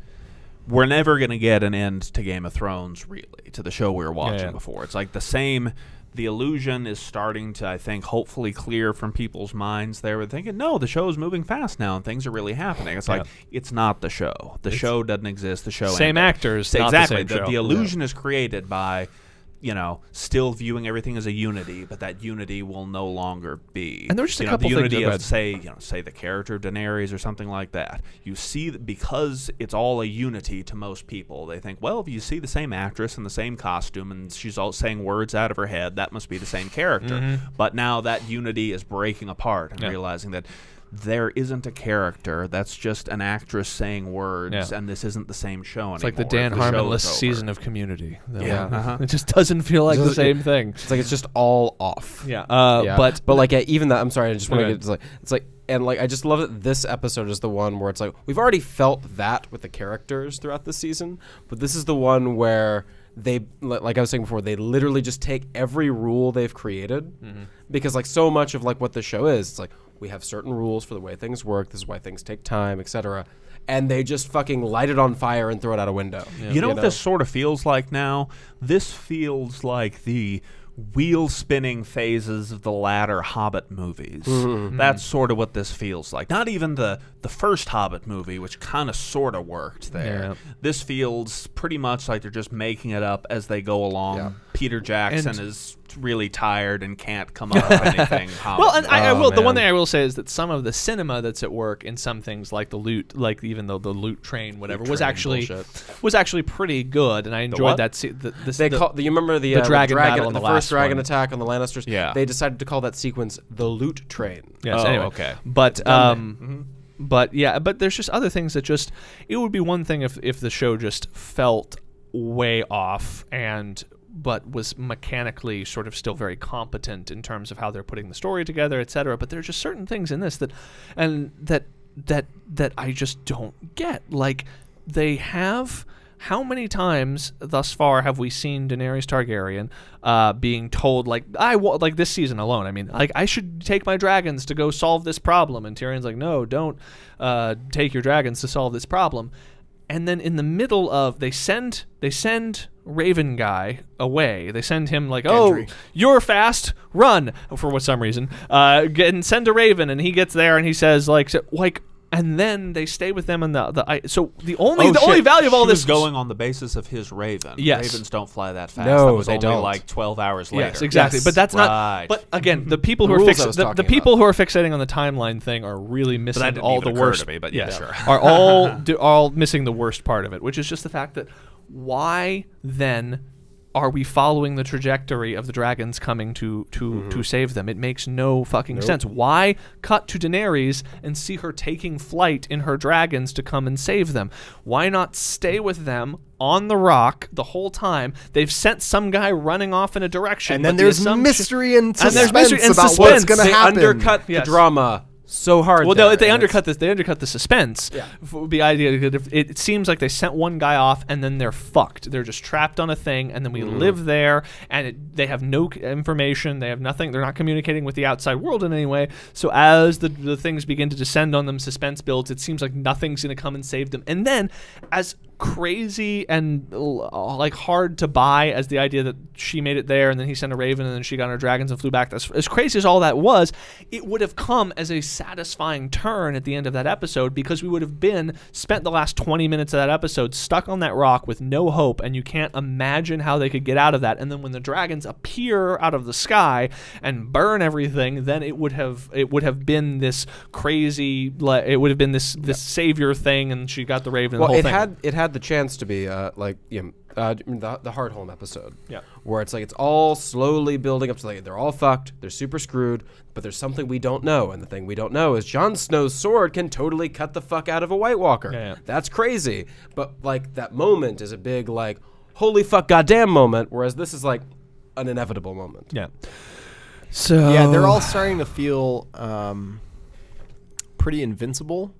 we're never gonna get an end to Game of Thrones, really, to the show we were watching before. It's like the same. The illusion is starting to, I think, hopefully clear from people's minds. They were thinking, no, the show is moving fast now and things are really happening. It's like, it's not the show. The show doesn't exist. The show same ended. actors, Exactly. Not the same show. The illusion is created by, you know, still viewing everything as a unity, but that unity will no longer be. And there's just a couple the things unity I've of say the character of Daenerys or something like that. You see that because it's all a unity to most people, they think, well, if you see the same actress in the same costume and she's all saying words out of her head, that must be the same character. But now that unity is breaking apart and realizing that there isn't a character. That's just an actress saying words, and this isn't the same show anymore. It's like the Dan Harmon-less season of Community. It just doesn't feel like the same thing. It's like it's just all off. But like even that. I'm sorry. I just want to get it's like. And like I just love that this episode is the one where it's like we've already felt that with the characters throughout the season, but this is the one where they, like I was saying before, they literally just take every rule they've created because like so much of like what the show is, it's like we have certain rules for the way things work. This is why things take time, etc. And they just fucking light it on fire and throw it out a window. You know what this sort of feels like now? This feels like the wheel-spinning phases of the latter Hobbit movies. That's sort of what this feels like. Not even the first Hobbit movie, which kind of sort of worked there. This feels pretty much like they're just making it up as they go along, Peter Jackson is really tired and can't come up with anything. Well, and I will. The one thing I will say is that some of the cinema that's at work in some things, like the loot, like even though the loot train, whatever, was actually pretty good, and I enjoyed that. You remember the dragon battle, the first dragon attack on the Lannisters? Yeah, they decided to call that sequence the loot train. Yes. Oh, anyway, okay. But but yeah, but there's just other things that just, it would be one thing if the show just felt way off but was mechanically sort of still very competent in terms of how they're putting the story together, etc. But there are just certain things in this that I just don't get. Like, they have. How many times thus far have we seen Daenerys Targaryen being told, like this season alone? I mean, like, I should take my dragons to go solve this problem, and Tyrion's like, no, don't take your dragons to solve this problem. And then in the middle of they send Raven guy away. They send him like, Gendry. oh, you're fast, run for some reason. And send a Raven, and he gets there and he says like. And then they stay with them in so the only value of all this is going on the basis of his raven. Yes. Ravens don't fly that fast. No, that was they only don't. like 12 hours later. Yes, exactly. Yes. But that's Right. not. But again, the people who are Rules I was talking people who are fixating on the timeline thing are really missing that didn't all even the occur worst. to me, but yeah, sure. Are all missing the worst part of it, which is just the fact that why then are we following the trajectory of the dragons coming to save them? It makes no fucking sense. Why cut to Daenerys and see her taking flight in her dragons to come and save them? Why not stay with them on the rock the whole time? They've sent some guy running off in a direction, and then there's mystery and suspense about suspense. what's going to happen. They undercut the drama so hard. Well, no, they undercut this. They undercut the suspense. Yeah. The idea that it seems like they sent one guy off and then they're fucked. They're just trapped on a thing, and then we live there, and they have no information. They have nothing. They're not communicating with the outside world in any way. So as the things begin to descend on them, suspense builds. It seems like nothing's going to come and save them. And then, as crazy and like hard to buy as the idea that she made it there and then he sent a raven and then she got her dragons and flew back, as crazy as all that was, it would have come as a satisfying turn at the end of that episode, because we would have spent the last 20 minutes of that episode stuck on that rock with no hope, and you can't imagine how they could get out of that. And then when the dragons appear out of the sky and burn everything, then it would have been this crazy, it would have been this savior thing, and she got the raven. Well, and the whole thing. It had the chance to be the Hardhome episode, yeah, where it's like it's all slowly building up to like they're all fucked, they're super screwed, but there's something we don't know, and the thing we don't know is Jon Snow's sword can totally cut the fuck out of a White Walker. Yeah. That's crazy, but like that moment is a big like holy fuck goddamn moment, whereas this is like an inevitable moment. Yeah. So yeah, they're all starting to feel pretty invincible.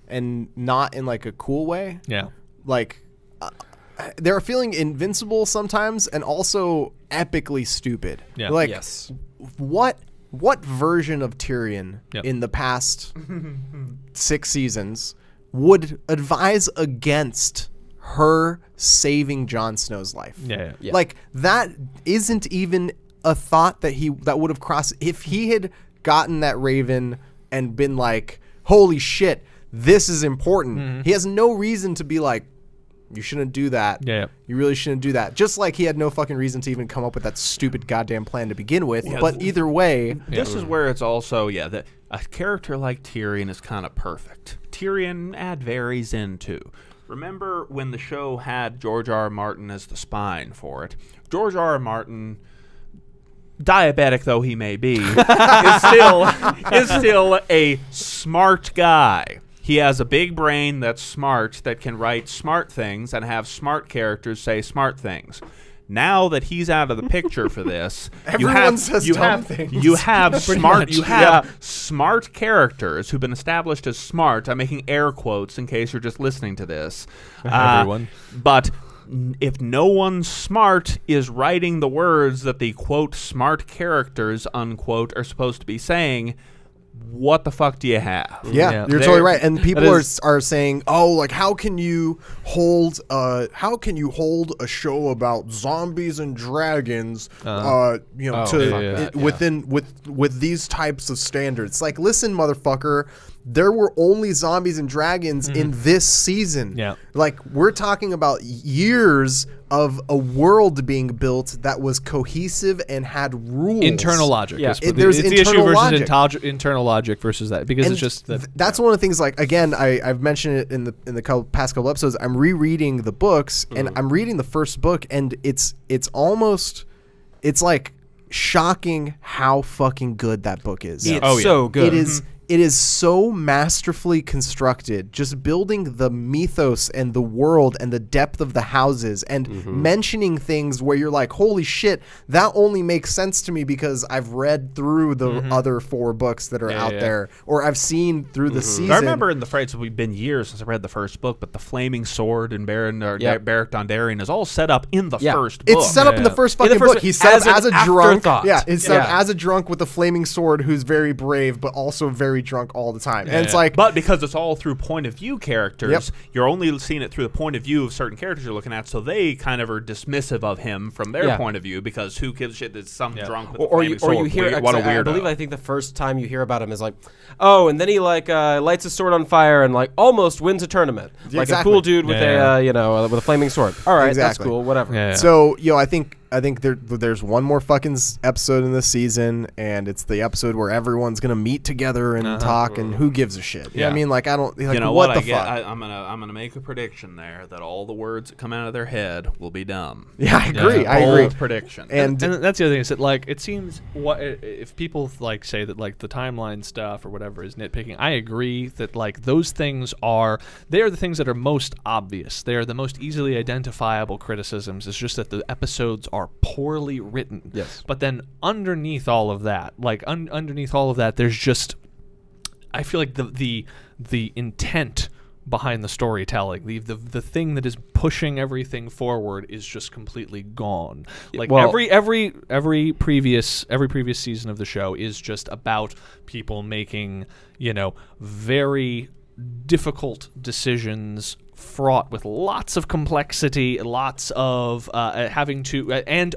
And not in like a cool way. Yeah. Like they're feeling invincible sometimes, and also epically stupid. Yeah. Like yes. What version of Tyrion in the past 6 seasons would advise against her saving Jon Snow's life? Yeah. Like, that isn't even a thought that would have crossed if he had gotten that raven and been like, holy shit, this is important. He has no reason to be like, you shouldn't do that. Yeah. You really shouldn't do that. Just like he had no fucking reason to even come up with that stupid goddamn plan to begin with. Yeah, but either way, this is where it's also that a character like Tyrion is kind of perfect. Tyrion varies into. Remember when the show had George R. R. Martin as the spine for it? George R. R. Martin, diabetic though he may be, is still a smart guy. He has a big brain that's smart, that can write smart things and have smart characters say smart things. Now that he's out of the picture for this, you have smart characters who've been established as smart. I'm making air quotes in case you're just listening to this. Everyone. But if no one smart is writing the words that the quote smart characters unquote are supposed to be saying, what the fuck do you have? Yeah, you're totally right. And people are saying, "Oh, like how can you hold a show about zombies and dragons, with these types of standards?" Like, listen, motherfucker, there were only zombies and dragons in this season. Yeah. Like, we're talking about years of a world being built that was cohesive and had rules. Internal logic. Yeah. There's the issue logic. versus internal logic versus that, because And it's just that. that's one of the things. Like, again, I've mentioned it in the past couple episodes. I'm rereading the books, and I'm reading the first book, and it's like shocking how fucking good that book is. It's so good. It is so masterfully constructed, just building the mythos and the world and the depth of the houses and mentioning things where you're like, holy shit, that only makes sense to me because I've read through the other 4 books that are out there, or I've seen through the season. I remember in the phrase, it's been years since I read the first book, but the flaming sword and Beric Dondarrion is all set up in the first book. It's set up in the first fucking book. He's set up as a drunk. Yeah, he's set up as a drunk with a flaming sword who's very brave, but also very drunk all the time. And it's like, but because it's all through point of view characters, you're only seeing it through the point of view of certain characters you're looking at, so they kind of are dismissive of him from their point of view, because who gives a shit that some drunk with a flaming sword? Or you hear, what a weirdo. I think the first time you hear about him is like, oh, and then he like lights his sword on fire and like almost wins a tournament, like a cool dude with with a flaming sword. All right, that's cool, whatever. So I think there's one more fucking episode in this season, and it's the episode where everyone's gonna meet together and talk, and who gives a shit? You know what I mean? Like, I don't. Like, you know what what? the fuck? I'm gonna make a prediction there that all the words that come out of their head will be dumb. Yeah, I agree. I agree. Bold prediction. And that's the other thing, is that, like, it seems if people like say that like the timeline stuff or whatever is nitpicking, I agree that like those things are the things that are most obvious. They are the most easily identifiable criticisms. It's just that the episodes are poorly written. Yes. But then underneath all of that, there's just, I feel like the intent behind the storytelling, the thing that is pushing everything forward is just completely gone. Like, every previous season of the show is just about people making, very difficult decisions, fraught with lots of complexity, lots of having to and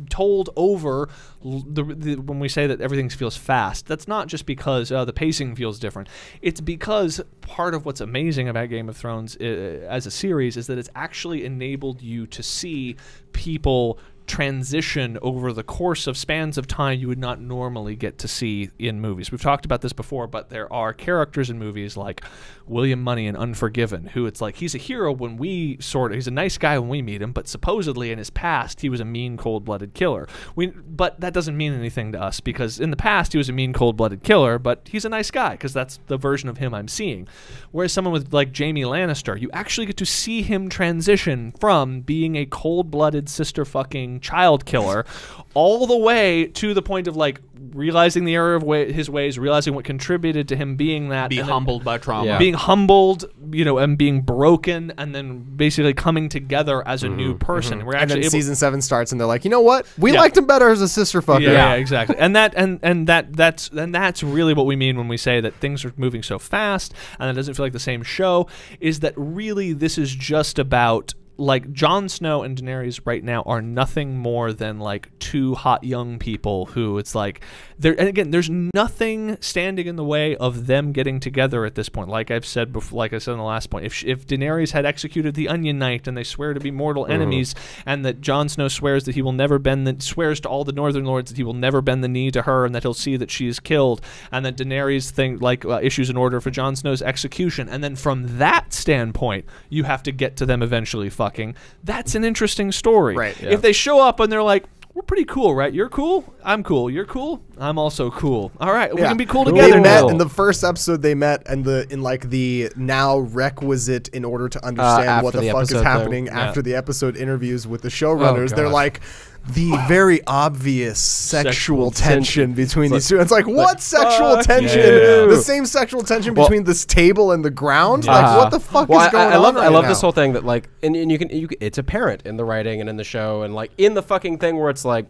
told over when we say that everything feels fast. That's not just because the pacing feels different. It's because part of what's amazing about Game of Thrones as a series is that it's actually enabled you to see people transition over the course of spans of time you would not normally get to see in movies. We've talked about this before, but there are characters in movies like William Money in Unforgiven, who it's like he's a hero when he's a nice guy when we meet him, but supposedly in his past he was a mean, cold-blooded killer. But that doesn't mean anything to us, because in the past he was a mean, cold-blooded killer, but he's a nice guy because that's the version of him I'm seeing. Whereas someone with like Jaime Lannister, you actually get to see him transition from being a cold-blooded sister-fucking child killer all the way to the point of like realizing the error of his ways, realizing what contributed to him being that, be humbled by trauma, being humbled, and being broken, and then basically coming together as a new person. We're actually then season 7 starts, and they're like, you know what? We liked him better as a sister fucker. Yeah, exactly. And that's really what we mean when we say that things are moving so fast, and it doesn't feel like the same show. Is that really this is just about, like, Jon Snow and Daenerys right now are nothing more than like two hot young people who it's like and again, there's nothing standing in the way of them getting together at this point. Like I've said before, like I said in the last point, if Daenerys had executed the Onion Knight and they swear to be mortal enemies, and that Jon Snow swears that he will never swears to all the Northern Lords that he will never bend the knee to her, and that he'll see that she is killed, and that Daenerys issues an order for Jon Snow's execution, and then from that standpoint you have to get to them eventually fucking. That's an interesting story. Right. Yeah. If they show up and they're like, we're pretty cool, right? You're cool. I'm cool. You're cool. I'm also cool. All right, we can be cool together. They met in the first episode. They met in the now requisite in order to understand what the fuck is happening after the episode interviews with the showrunners. They're like, the very obvious sexual tension between these two. It's like, what sexual tension? The same sexual tension between this table and the ground? Like, what the fuck is going on? I love this whole thing that, like, and you can it's apparent in the writing and in the show and like in the fucking thing where it's like,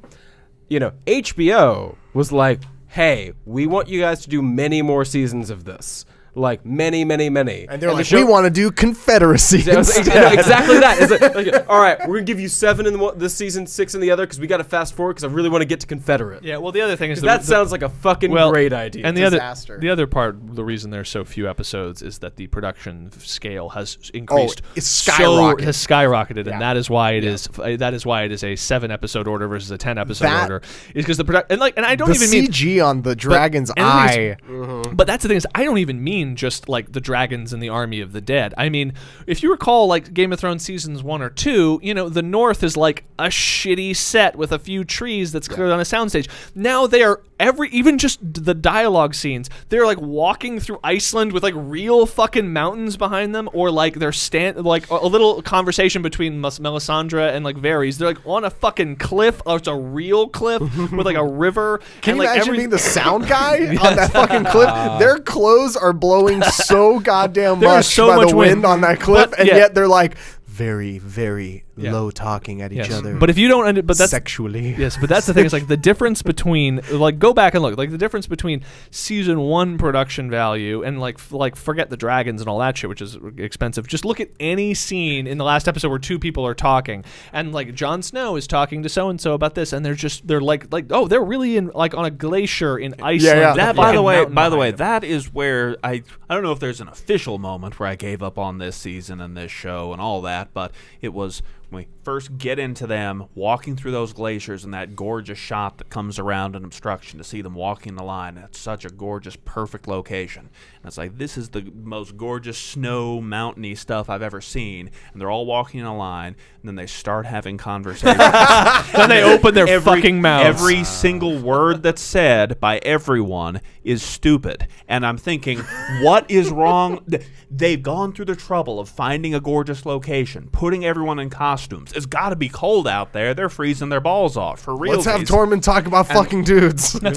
HBO was like, hey, we want you guys to do many more seasons of this. like many, many, many. And they're like, we want to do Confederacy. Exactly that. It's like, all right, we're gonna give you 7 in this season, 6 in the other, because we got to fast forward because I really want to get to Confederate. Yeah. Well, the other thing is that sounds like a fucking great idea. And the other part, the reason there's so few episodes is that the production scale has increased. It's skyrocketed. Has skyrocketed, and that is why it is. That is why it is a 7-episode order versus a 10-episode order. Is because the and I don't even mean CG on the dragon's eye. But that's the thing is, I don't even mean just like the dragons and the army of the dead. I mean, if you recall, like Game of Thrones seasons 1 or 2, you know, the North is like a shitty set with a few trees that's cleared on a soundstage. Now they are even just the dialogue scenes, they're like walking through Iceland with like real fucking mountains behind them, or like they're like a little conversation between Melisandre and like Varys. They're like on a fucking cliff. Oh, it's a real cliff with like a river. Can you imagine being the sound guy on that fucking cliff? Their clothes are blowing so goddamn much by the wind on that cliff, and yet they're like very, very low talking at each other. But if you don't, but that's sexually. Yes, but that's the thing. Is like the difference between like go back and look like the difference between season 1 production value and like forget the dragons and all that shit, which is expensive. Just look at any scene in the last episode where 2 people are talking, and like Jon Snow is talking to so and so about this, and they're like oh, they're really in like on a glacier in Iceland. Yeah. That by the way, that is where I don't know if there's an official moment where I gave up on this season and this show and all that, but it was when we first get into them walking through those glaciers and that gorgeous shot that comes around an obstruction to see them walking the line. That's such a gorgeous, perfect location. And it's like, this is the most gorgeous snow mountainy stuff I've ever seen. And they're all walking in a line, and then they start having conversations. Then they open their fucking mouths. Every single word that's said by everyone is stupid. And I'm thinking, what is wrong? They've gone through the trouble of finding a gorgeous location, putting everyone in costumes. It's got to be cold out there. They're freezing their balls off for real. Let's have Tormund talk about fucking dudes. And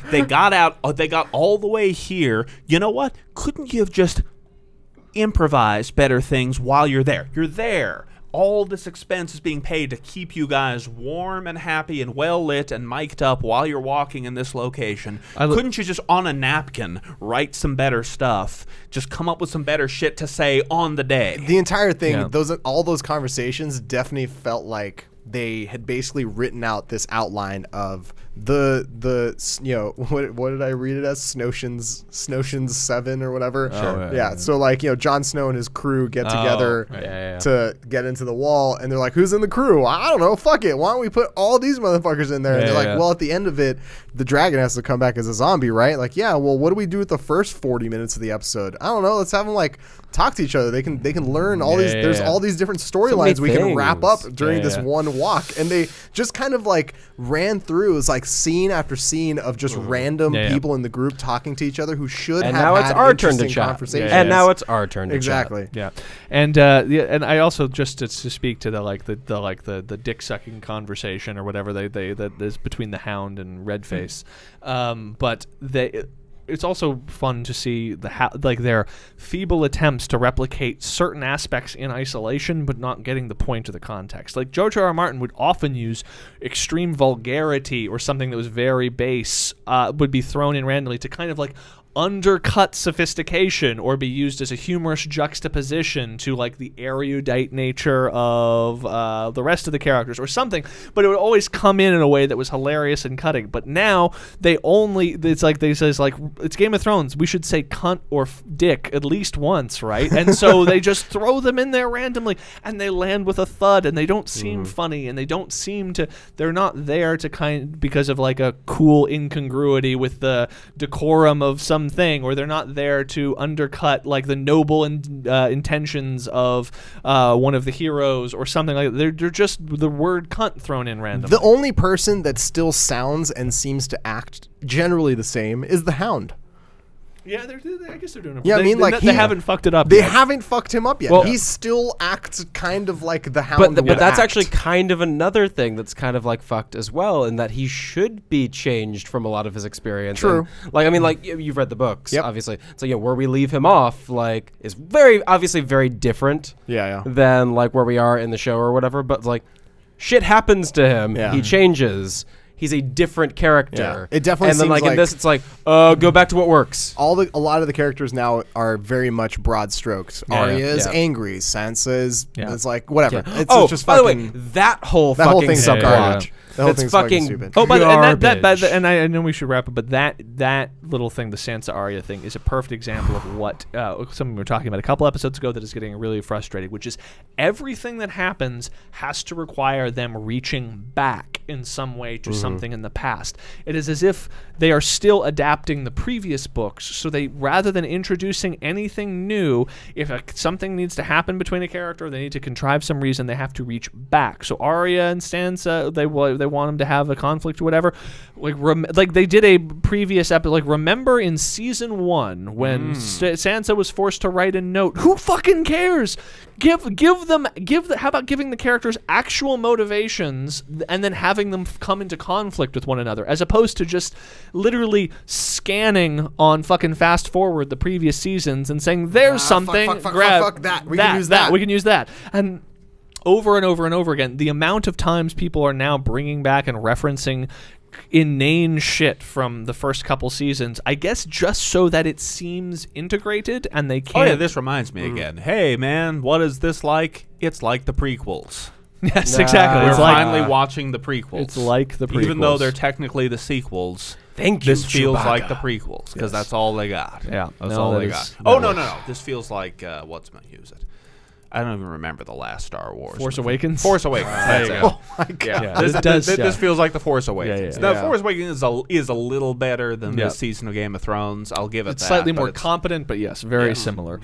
they got out. They got all the way here. You know what? Couldn't you have just improvised better things while you're there? You're there. All this expense is being paid to keep you guys warm and happy and well lit and mic'd up while you're walking in this location. Couldn't you just on a napkin write some better stuff? Just come up with some better shit to say on the day. The entire thing, all those conversations definitely felt like they had basically written out this outline of the you know, what did I read it as? Snowshins 7 or whatever. Yeah. So like, you know, Jon Snow and his crew get together to get into the wall, and they're like, who's in the crew? I don't know, fuck it, why don't we put all these motherfuckers in there? And they're like, well, at the end of it, the dragon has to come back as a zombie, right? Like, yeah, well, what do we do with the first 40 minutes of the episode? I don't know, let's have them like talk to each other. They can learn all these. There's all these different storylines we can wrap up during this one walk, and they just kind of like ran through. It's like scene after scene of just random people in the group talking to each other who should have now had it's our turn to chat. And now it's our turn to chat. Yeah, and and I also just to speak to the dick sucking conversation or whatever that is between the Hound and Redface, but it's also fun to see their feeble attempts to replicate certain aspects in isolation, but not getting the point of the context. Like George R.R. Martin would often use extreme vulgarity or something that was very base, would be thrown in randomly to kind of like undercut sophistication or be used as a humorous juxtaposition to like the erudite nature of the rest of the characters or something, but it would always come in a way that was hilarious and cutting. But now it's like they says like, it's Game of Thrones, we should say cunt or dick at least once, right? And so they just throw them in there randomly and they land with a thud, and they don't seem funny, and they don't seem to, they're not there to because of like a cool incongruity with the decorum of some thing, or they're not there to undercut like the noble intentions of one of the heroes or something like that. They're just the word cunt thrown in randomly. The only person that still sounds and seems to act generally the same is the Hound. Yeah, I guess they're doing it. Yeah, I mean, like they haven't fucked it up. They haven't fucked him up yet. Well, he still acts kind of like the Hound. But that's actually kind of another thing that's kind of like fucked as well, in that he should be changed from a lot of his experience. True. And, like, I mean, like you've read the books, obviously. So yeah, where we leave him off, like, is very obviously very different. Than like where we are in the show or whatever. But like, shit happens to him. He changes. he's a different character. It definitely and then seems in like this it's like go back to what works. a lot of the characters now are very much broad stroked. Arya is angry, Sansa is like whatever. It's just by fucking, the way, that whole thing's subplot. garbage. The whole It's thing's fucking stupid. Oh, but garbage. and I know we should wrap up, but that little thing, the Sansa Arya thing, is a perfect example of what something we were talking about a couple episodes ago that is getting really frustrating, which is everything that happens has to require them reaching back in some way to something in the past. It is as if they are still adapting the previous books, so they, rather than introducing anything new, if something needs to happen between a character, they need to contrive some reason, they have to reach back. So Arya and Sansa, they want them to have a conflict or whatever. Like they did a previous episode. Like, remember in season 1 when Sansa was forced to write a note? Who fucking cares? How about giving the characters actual motivations and then having them come into conflict with one another, as opposed to just literally scanning on fucking fast forward the previous seasons and saying there's something. Fuck that. We can use that. We can use that. And over and over and over again, the amount of times people are now bringing back and referencing inane shit from the first couple seasons, I guess just so that it seems integrated and they can't. Oh yeah, this reminds me again. Hey man, what is this like? It's like the prequels. Yes, exactly. We're It's like finally watching the prequels. it's like the prequels. Even though they're technically the sequels. Thank you, This feels Chewbacca. like the prequels because that's all they got. Yeah, that's no, all that they is- got. that Oh no, works. no, no! This feels like what's my use it? I don't even remember the last Star Wars. Force Awakens. Force Awakens. There you go. Oh my God. Yeah, This, it does. this feels like the Force Awakens. yeah. Now, Yeah. Force Awakens is a little better than Yeah. this season of Game of Thrones. I'll give it It's that. slightly but more it's- competent, but yes, very similar.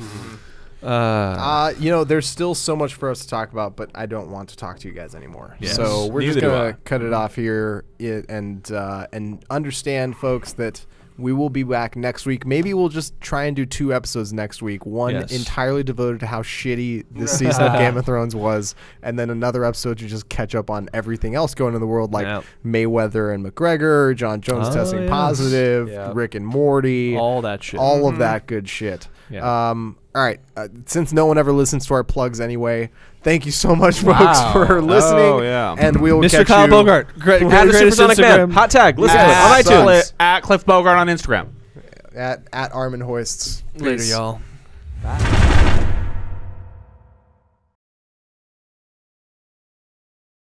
There's still so much for us to talk about, but I don't want to talk to you guys anymore. Yes. So we're Neither just do gonna I. cut it off here, and understand, folks, that we will be back next week. Maybe we'll just try and do 2 episodes next week. One Yes. entirely devoted to how shitty this season of Game of Thrones was, and then another episode to just catch up on everything else going on in the world, like Yep. Mayweather and McGregor, John Jones testing yes. positive, Yeah. Rick and Morty, All that shit. all of that good shit. Yeah. All right. Since no one ever listens to our plugs anyway, thank you so much, folks, for listening. Oh, yeah. And we will Mr. catch Kyle you Bogart, great, At the greatest Supersonic Man. Instagram. Hot tag. Listen to it At on iTunes. At Cliff Bogart on Instagram. at Armin Hoists. Later, Peace. y'all. Bye.